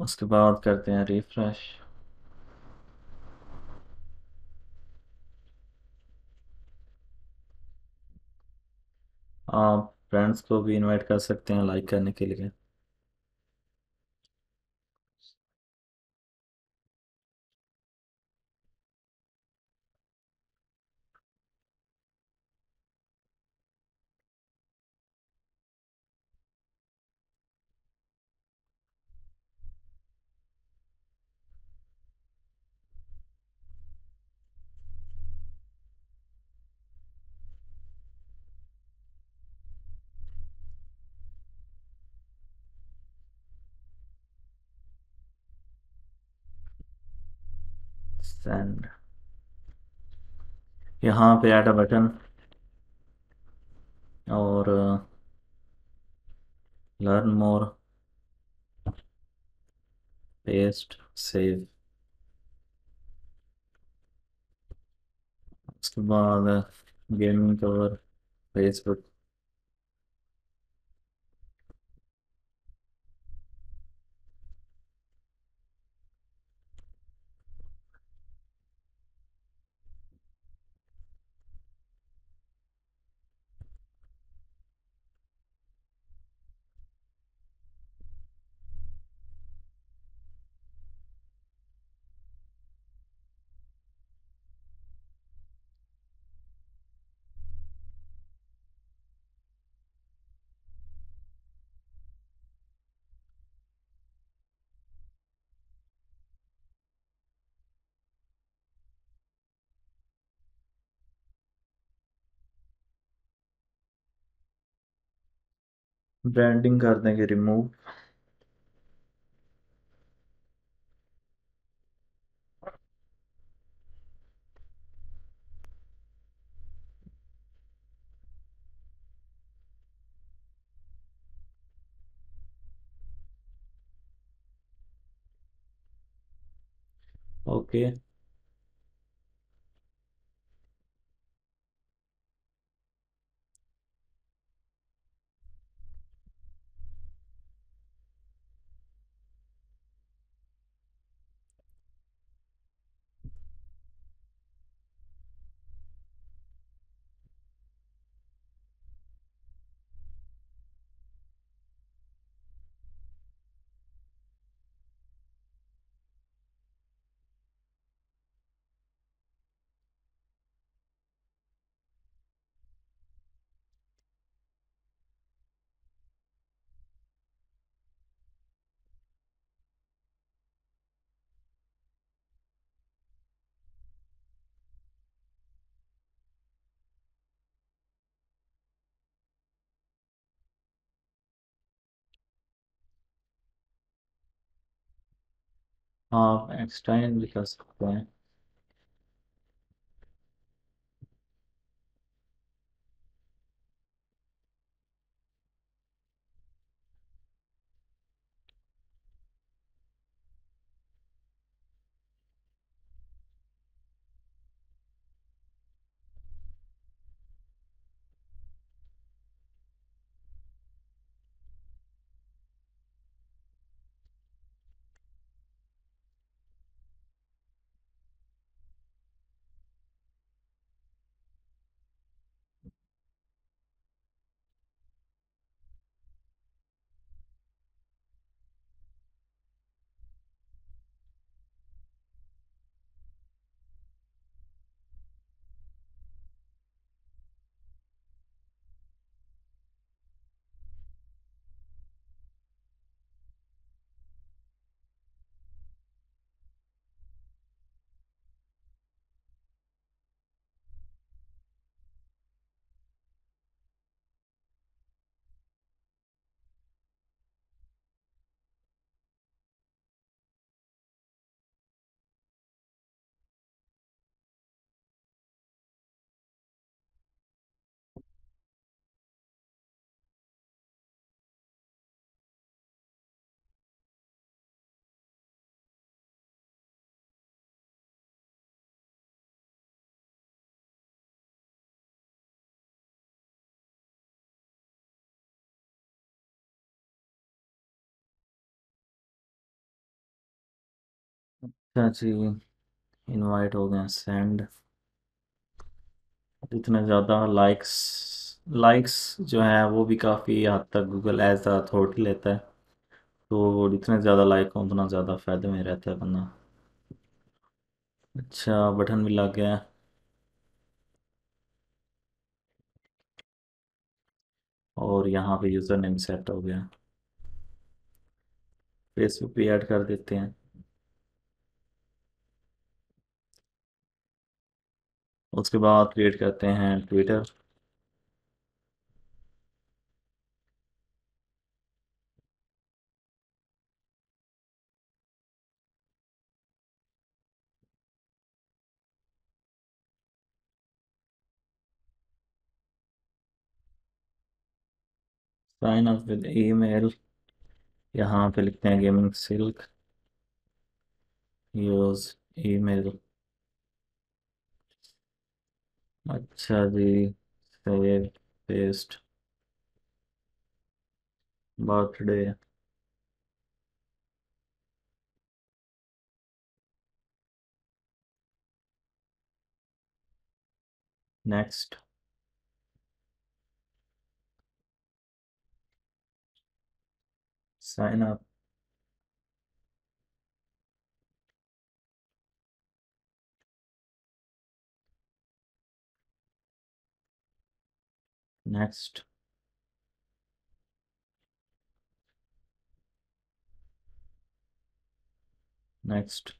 उसके बाद करते हैं रिफ्रेश। आप फ्रेंड्स को भी इनवाइट कर सकते हैं लाइक करने के लिए। सेंड। यहाँ पे ऐड अ बटन और लर्न मोर, पेस्ट, सेव। उसके बाद गेमिंग कवर, फेसबुक। ब्रांडिंग कर देंगे रिमूव। ओके। आप एक्सटेंड भी कर सकते हैं। अच्छा जी, इनवाइट हो गए सेंड। जितने ज़्यादा लाइक्स लाइक्स जो है वो भी काफ़ी हद तक गूगल एज अथॉरिटी लेता है। तो जितने ज़्यादा लाइक हों उतना ज़्यादा फ़ायदे में रहता है बंदा। अच्छा, बटन भी लग गया है। और यहाँ पे यूज़र नेम सेट हो गया। फेसबुक भी ऐड कर देते हैं। उसके बाद क्रिएट करते हैं Twitter. Sign up with email. यहाँ पे लिखते हैं गेमिंग सिल्क। Use email. अच्छा जी, save, paste, birthday, next, sign up, next, next,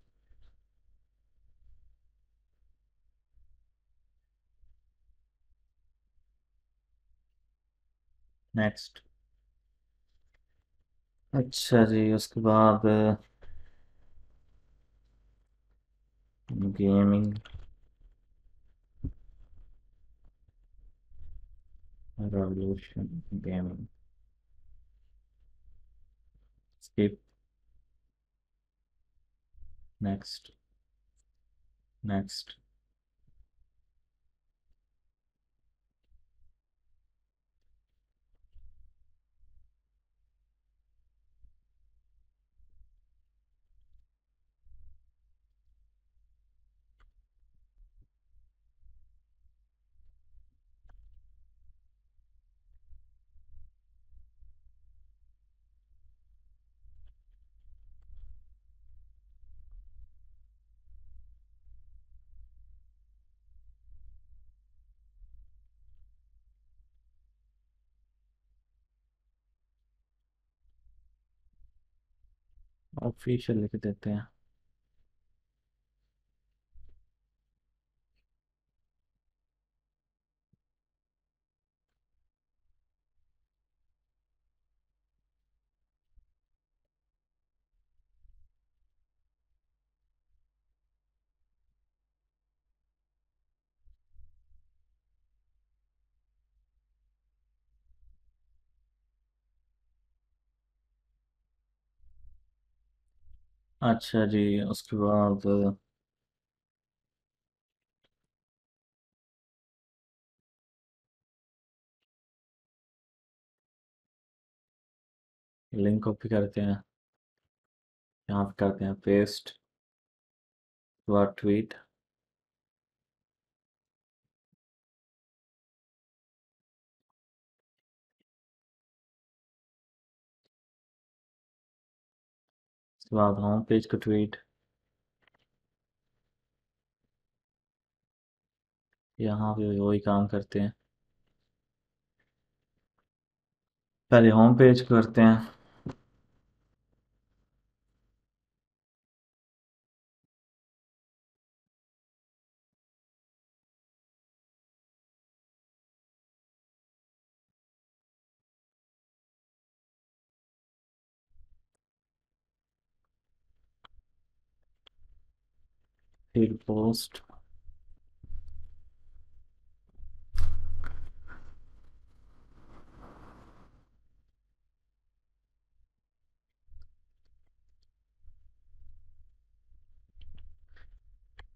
next. अच्छा जी, उसके बाद gaming revolution gaming, skip, next, next. Official लिख देते हैं। अच्छा जी, उसके बाद लिंक कॉपी करते हैं, यहाँ पे करते हैं पेस्ट, ट्वीट। उसके बाद होम पेज का ट्वीट। यहाँ पे वही काम करते हैं, पहले होम पेज करते हैं। फिर पोस्ट।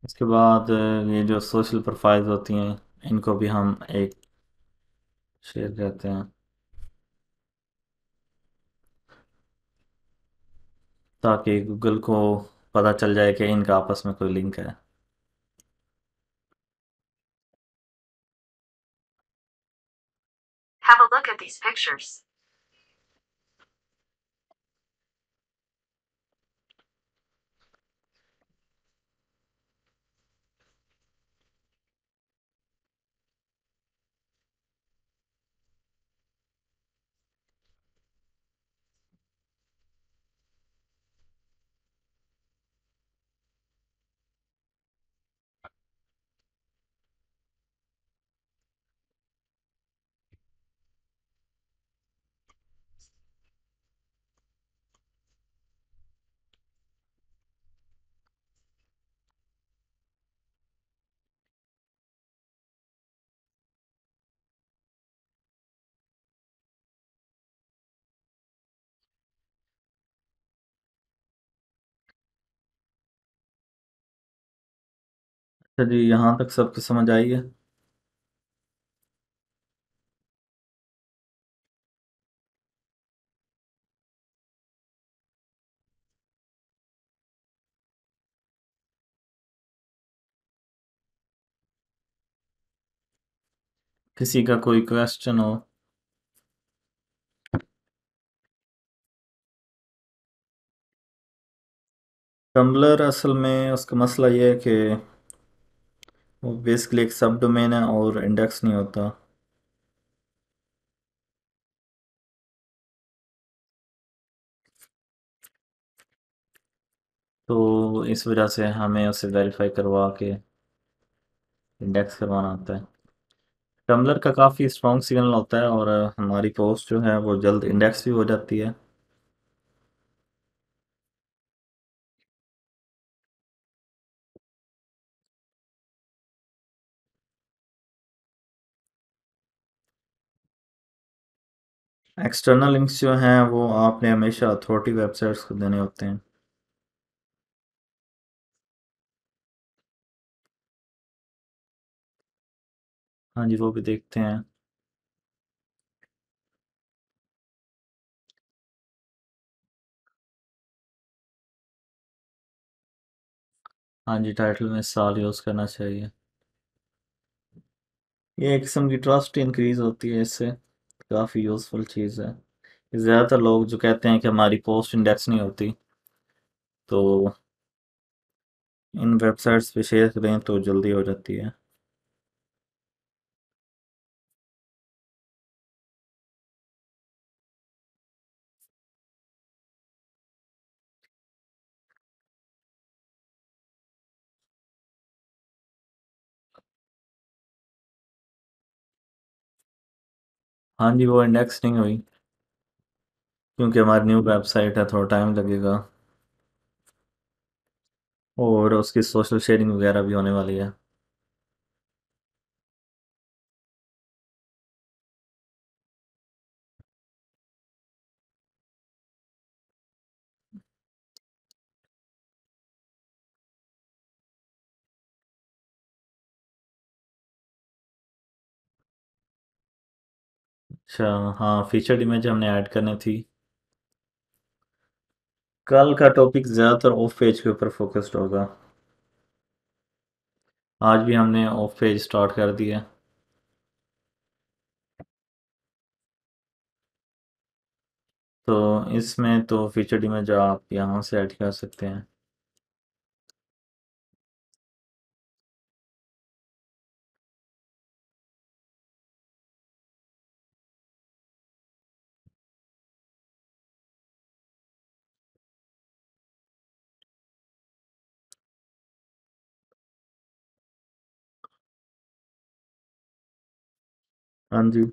उसके बाद ये जो सोशल प्रोफाइल्स होती हैं इनको भी हम एक शेयर करते हैं, ताकि गूगल को पता चल जाए कि इनका आपस में कोई लिंक है। Have a look at these pictures. अच्छा जी, यहाँ तक सबको समझ आई है। किसी का कोई क्वेश्चन हो? टम्बलर असल में उसका मसला ये है कि वो बेसिकली एक सब डोमेन है और इंडेक्स नहीं होता। तो इस वजह से हमें उसे वेरीफाई करवा के इंडेक्स करवाना होता है। टम्बलर का काफ़ी स्ट्रॉन्ग सिग्नल होता है और हमारी पोस्ट जो है वो जल्द इंडेक्स भी हो जाती है। एक्सटर्नल लिंक्स जो हैं वो आपने हमेशा अथॉरिटी वेबसाइट्स को देने होते हैं। हाँ जी, वो भी देखते हैं। हाँ जी, टाइटल में साल यूज़ करना चाहिए। ये एक किस्म की ट्रस्ट इंक्रीज होती है इससे। काफ़ी यूज़फुल चीज़ है। ज़्यादातर लोग जो कहते हैं कि हमारी पोस्ट इंडेक्स नहीं होती, तो इन वेबसाइट्स पे शेयर करें तो जल्दी हो जाती है। हाँ जी, वो इंडेक्स नहीं हुई क्योंकि हमारी न्यू वेबसाइट है, थोड़ा टाइम लगेगा और उसकी सोशल शेयरिंग वगैरह भी होने वाली है। अच्छा, हाँ, फीचर्ड इमेज हमने ऐड करनी थी। कल का टॉपिक ज़्यादातर ऑफ पेज के ऊपर फोकस्ड होगा। आज भी हमने ऑफ पेज स्टार्ट कर दिया। तो इसमें तो फीचर्ड इमेज आप यहाँ से ऐड कर सकते हैं। हाँ जी,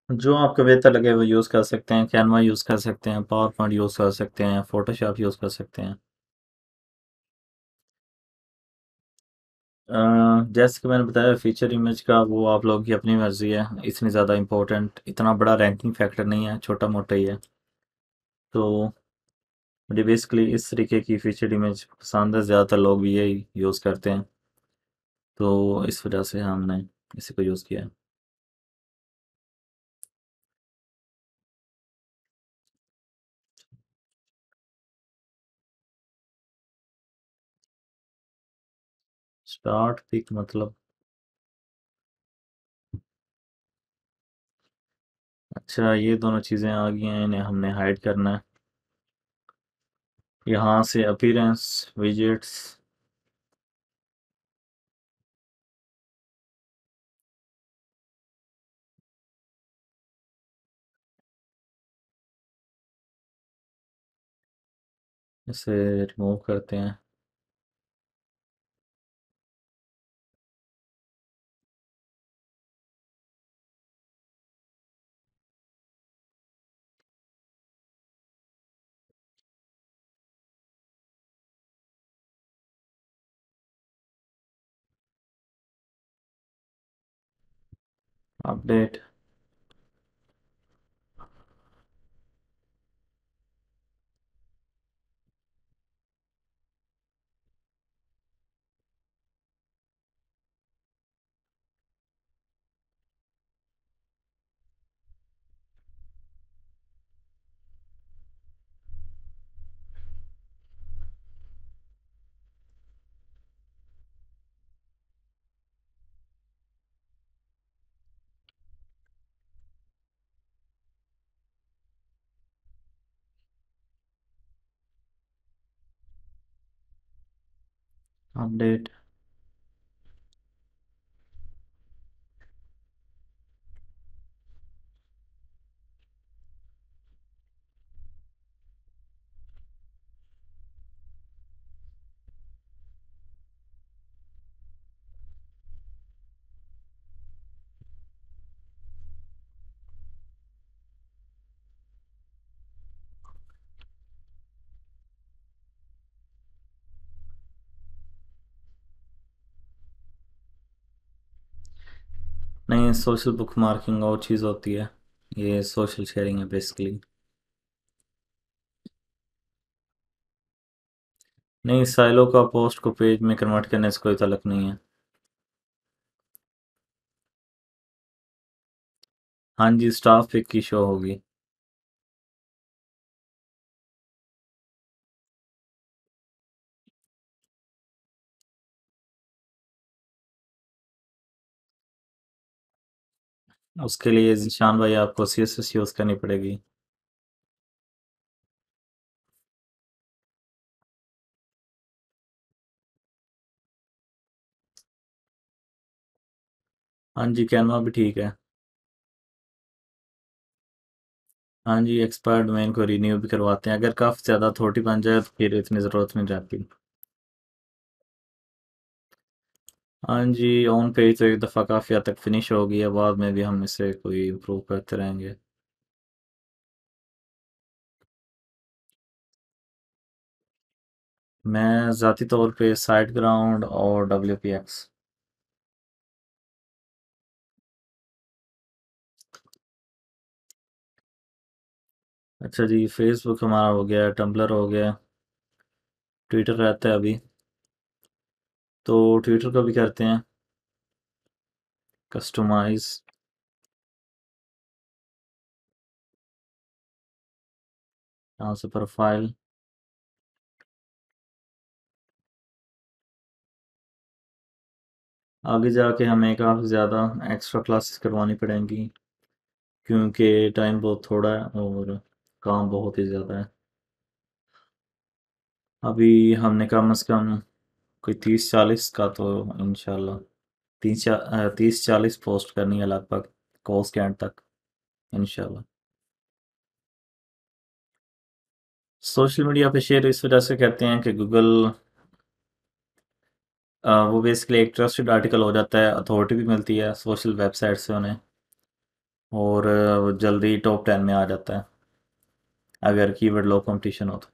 जो आपको बेहतर लगे वो यूज़ कर सकते हैं। कैनवा यूज़ कर सकते हैं, पावर पॉइंट यूज़ कर सकते हैं, फोटोशॉप यूज़ कर सकते हैं। जैसे कि मैंने बताया, फीचर इमेज का वो आप लोगों की अपनी मर्ज़ी है। इतनी ज़्यादा इम्पोर्टेंट, इतना बड़ा रैंकिंग फैक्टर नहीं है, छोटा मोटा ही है। तो मुझे बेसिकली इस तरीके की फीचर इमेज पसंद है, ज़्यादातर लोग भी यही यूज़ करते हैं। तो इस वजह से हमने इसी को यूज़ किया है। स्टार्ट पिक मतलब? अच्छा, ये दोनों चीज़ें आ गई हैं, इन्हें हमने हाइड करना है। यहाँ से अपीयरेंस, विजेट्स, इसे रिमूव करते हैं। अपडेट। अपडेट। नहीं, सोशल बुक मार्किंग और चीज़ होती है, ये सोशल शेयरिंग है बेसिकली। नहीं, साइलो का पोस्ट को पेज में कन्वर्ट करने से कोई तलक नहीं है। हाँ जी, स्टाफ पिक की शो होगी। उसके लिए जिशान भाई आपको CSS यूज़ करनी पड़ेगी। हाँ जी, कैनवा भी ठीक है। हाँ जी, एक्सपायर्ड डोमेन को रिन्यू भी करवाते हैं, अगर काफ़ी ज़्यादा अथॉरिटी बन जाए तो फिर इतनी ज़रूरत नहीं रहती। हाँ जी, ऑन पेज तो एक दफ़ा काफ़ी हद तक फिनिश हो गई है, बाद में भी हम इसे कोई इम्प्रूव करते रहेंगे। मैं ज़ाती तौर पे साइड ग्राउंड और WPX। अच्छा जी, फेसबुक हमारा हो गया, टम्बलर हो गया, ट्विटर रहता है अभी, तो ट्विटर का भी करते हैं कस्टमाइज। यहाँ से प्रोफाइल। आगे जाके हमें काफ़ी ज़्यादा एक्स्ट्रा क्लासेस करवानी पड़ेंगी, क्योंकि टाइम बहुत थोड़ा है और काम बहुत ही ज़्यादा है। अभी हमने कम से कम कोई 30-40 का तो इंशाल्लाह 30-40 पोस्ट करनी है लगभग, कोर्स के एंड तक इंशाल्लाह। सोशल मीडिया पे शेयर इस वजह से करते हैं कि गूगल, वो बेसिकली एक ट्रस्टेड आर्टिकल हो जाता है, अथॉरिटी भी मिलती है सोशल वेबसाइट से उन्हें, और वो जल्दी टॉप 10 में आ जाता है अगर कीवर्ड लो कंपटीशन हो तो।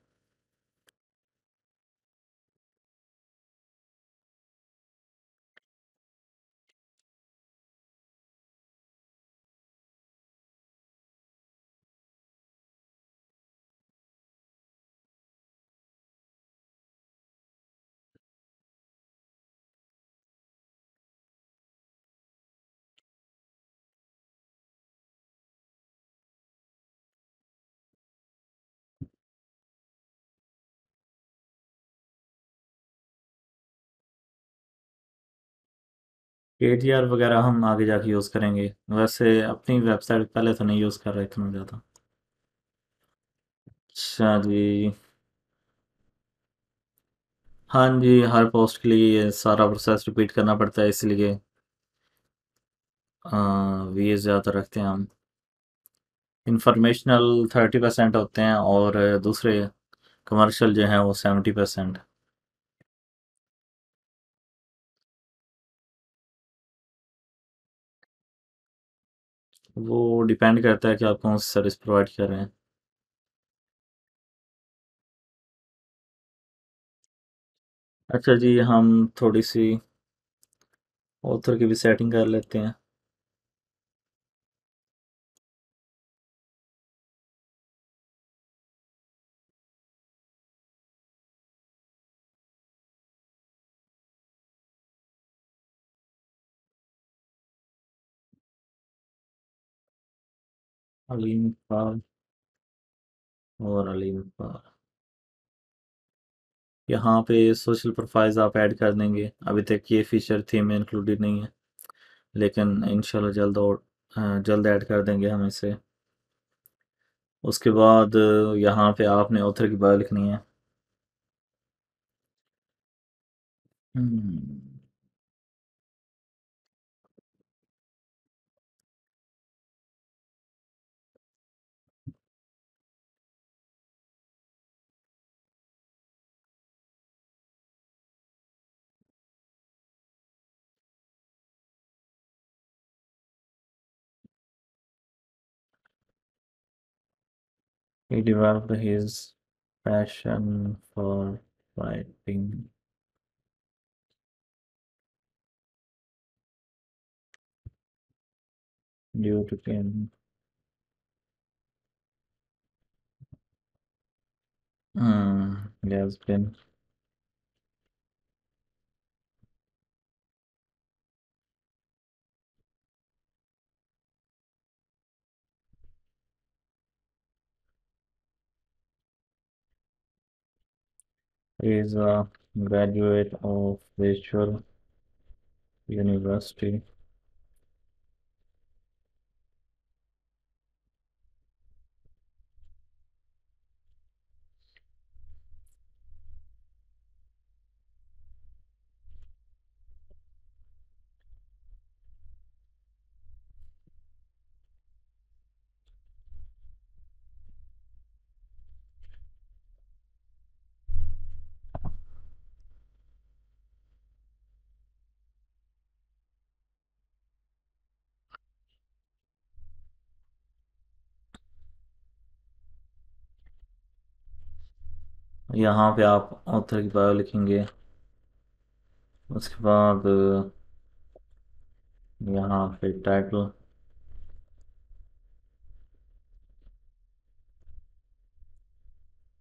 KTR वगैरह हम आगे जाके यूज़ करेंगे। वैसे अपनी वेबसाइट पहले तो नहीं यूज़ कर रहे इतना ज़्यादा। अच्छा जी। हाँ जी, हर पोस्ट के लिए ये सारा प्रोसेस रिपीट करना पड़ता है, इसलिए व्यूज़ ज़्यादा रखते हैं हम। इंफॉर्मेशनल 30% होते हैं और दूसरे कमर्शियल जो हैं वो 70%। वो डिपेंड करता है कि आप कौन सी सर्विस प्रोवाइड कर रहे हैं। अच्छा जी, हम थोड़ी सी ऑथर की भी सेटिंग कर लेते हैं। अलीम इकबाल और अलीम इकबाल। यहाँ पे सोशल प्रोफाइल्स आप ऐड कर देंगे। अभी तक ये फीचर थीम में इंक्लूडेड नहीं है, लेकिन इंशाल्लाह जल्द ऐड कर देंगे हम इसे। उसके बाद यहाँ पे आपने ऑथर की बायो लिखनी है। He developed his passion for writing due to him. He has been he is a graduate of Visual University. यहाँ पे आप ऑथर की बायो लिखेंगे। उसके बाद यहाँ पे टाइटल।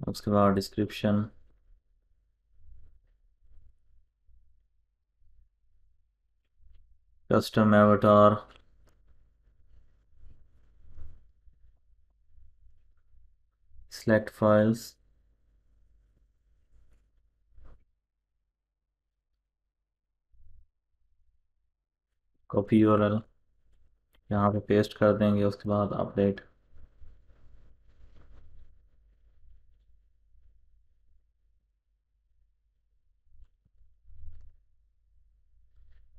उसके बाद description. Custom avatar. Select files. Copy URL यहाँ पे पेस्ट कर देंगे। उसके बाद अपडेट।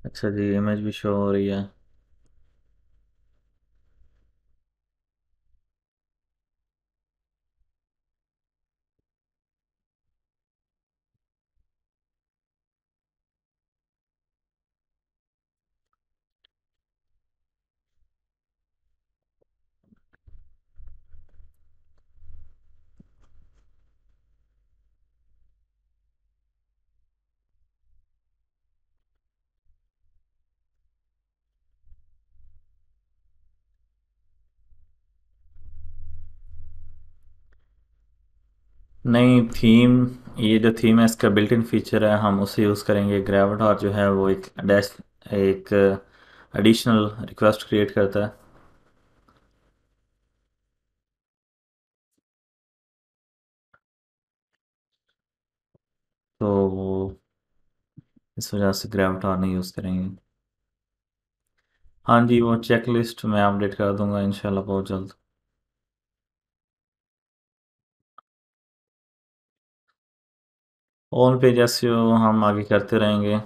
अच्छा जी, इमेज भी शो हो रही है। नहीं, थीम, ये जो थीम है इसका बिल्ट इन फीचर है, हम उसे यूज़ करेंगे। ग्रेविटार जो है वो एक एडिशनल रिक्वेस्ट क्रिएट करता है। तो वो इस वजह से ग्रेविटार नहीं यूज़ करेंगे। हाँ जी, वो चेकलिस्ट मैं अपडेट कर दूंगा इंशाल्लाह बहुत जल्द। ऑन पे जैसे हो हम आगे करते रहेंगे।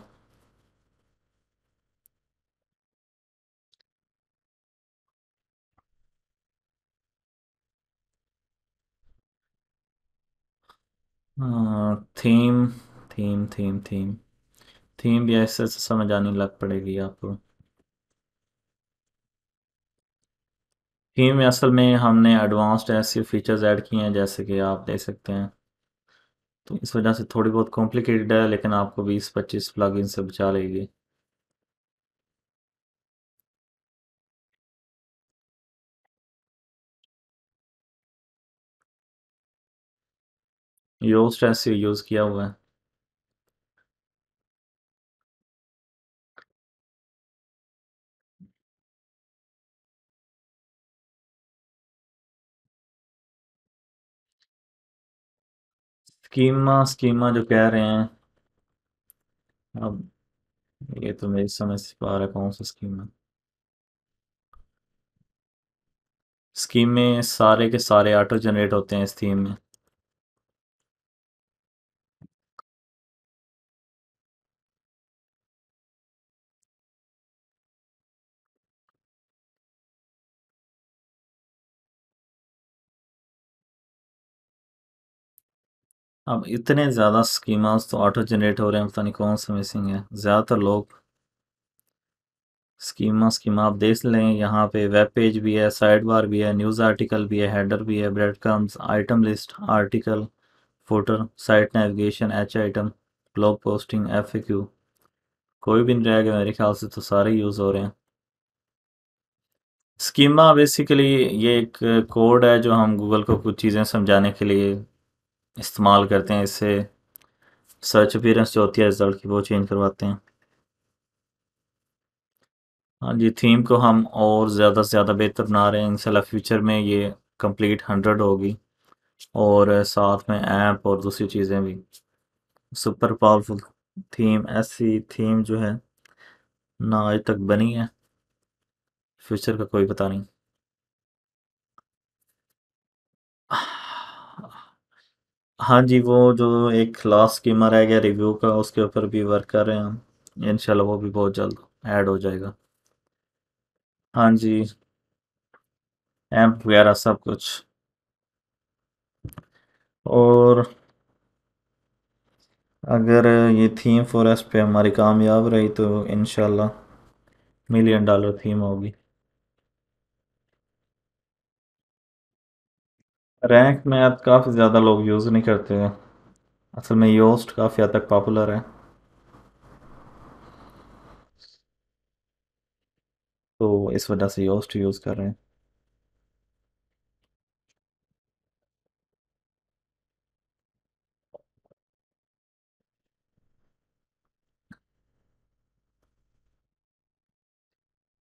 Theme theme theme theme theme भी ऐसे ऐसे समझ आने लग पड़ेगी आपको। थीम में असल में हमने एडवांस्ड ऐसे फीचर्स ऐड किए हैं जैसे कि आप देख सकते हैं। तो इस वजह से थोड़ी बहुत कॉम्प्लिकेटेड है लेकिन आपको 20-25 प्लगइन से बचा लेगी। योस्ट ऐसे यूज़ किया हुआ है। स्कीमा स्कीमा जो कह रहे हैं। अब ये तो मेरी समझ से बाहर है कौन सा स्कीम है। स्कीम में सारे के सारे ऑटो जनरेट होते हैं इस थीम में। अब इतने ज़्यादा स्कीमास तो ऑटो जनरेट हो रहे हैं, पता नहीं कौन सा मिसिंग है। ज़्यादातर लोग स्कीमा स्कीमा आप देख लें, यहाँ पे वेब पेज भी है, साइड बार भी है, न्यूज़ आर्टिकल भी है, हेडर भी है, bread crumbs, item list, article, footer, site navigation, H item, blog posting, FAQ. कोई भी नहीं रह गया मेरे ख्याल से, तो सारे यूज़ हो रहे हैं। स्कीमा बेसिकली ये एक कोड है जो हम गूगल को कुछ चीज़ें समझाने के लिए इस्तेमाल करते हैं। इससे सर्च अपीयरेंस जो होती है रिजल्ट की वो चेंज करवाते हैं। हाँ जी, थीम को हम और ज़्यादा से ज़्यादा बेहतर बना रहे हैं इंशाल्लाह। फ्यूचर में ये कंप्लीट 100 होगी और साथ में ऐप और दूसरी चीज़ें भी। सुपर पावरफुल थीम, ऐसी थीम जो है ना आज तक बनी है। फ्यूचर का कोई पता नहीं। हाँ जी, वो जो एक लास्ट स्कीमा रह गया रिव्यू का, उसके ऊपर भी वर्क कर रहे हैं हम। इंशाल्लाह वो भी बहुत जल्द ऐड हो जाएगा। हाँ जी, ऐप वगैरह सब कुछ। और अगर ये थीम फॉरेस्ट पे हमारी कामयाब रही तो इंशाल्लाह $1 मिलियन थीम होगी। रैंक में अब काफ़ी ज़्यादा लोग यूज़ नहीं करते हैं। असल में योस्ट काफ़ी हद तक पॉपुलर है, तो इस वजह से योस्ट यूज़ कर रहे हैं।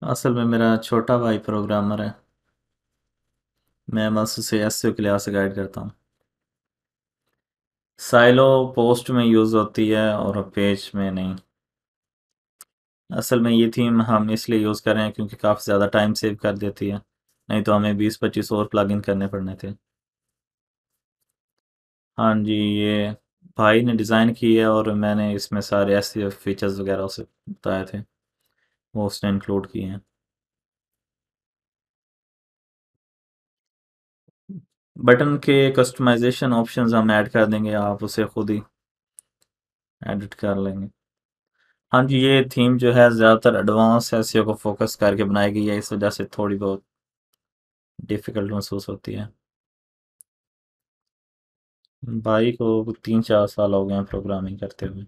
असल में मेरा छोटा भाई प्रोग्रामर है। मैं बस उसे एसईओ के लिहाज से गाइड करता हूँ। साइलो पोस्ट में यूज़ होती है और पेज में नहीं। असल में ये थीम हम इसलिए यूज़ कर रहे हैं क्योंकि काफ़ी ज़्यादा टाइम सेव कर देती है। नहीं तो हमें 20-25 और प्लगइन करने पड़ने थे। हाँ जी, ये भाई ने डिज़ाइन की है और मैंने इसमें सारे ऐसे फीचर्स वगैरह उसे बताए थे, वो उसने इंक्लूड किए हैं। बटन के कस्टमाइजेशन ऑप्शंस हम ऐड कर देंगे, आप उसे खुद ही एडिट कर लेंगे। हाँ जी, ये थीम जो है ज़्यादातर एडवांस एसईओ को फोकस करके बनाई गई है, इस वजह से थोड़ी बहुत डिफ़िकल्ट महसूस होती है। भाई को 3-4 साल हो गए हैं प्रोग्रामिंग करते हुए।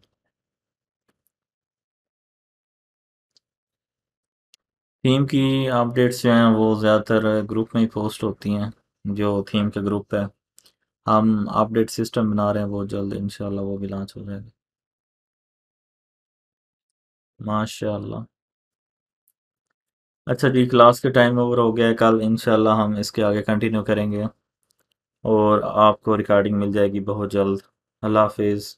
थीम की अपडेट्स जो हैं वो ज़्यादातर ग्रुप में ही पोस्ट होती हैं, जो थीम का ग्रुप है। हम अपडेट सिस्टम बना रहे हैं बहुत जल्द, इंशाल्लाह वो भी लॉन्च हो जाएगा। माशाल्लाह। अच्छा जी, क्लास के टाइम ओवर हो गया है। कल इंशाल्लाह हम इसके आगे कंटिन्यू करेंगे और आपको रिकॉर्डिंग मिल जाएगी बहुत जल्द। अल्लाह हाफिज़।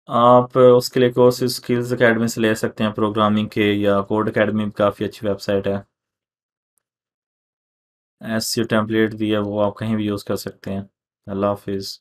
आप उसके लिए कोर्स स्किल्स अकेडमी से ले सकते हैं प्रोग्रामिंग के, या कोड अकेडमी भी काफ़ी अच्छी वेबसाइट है। एसईओ टेम्पलेट दिया वो आप कहीं भी यूज़ कर सकते हैं। अल्लाह हाफिज़।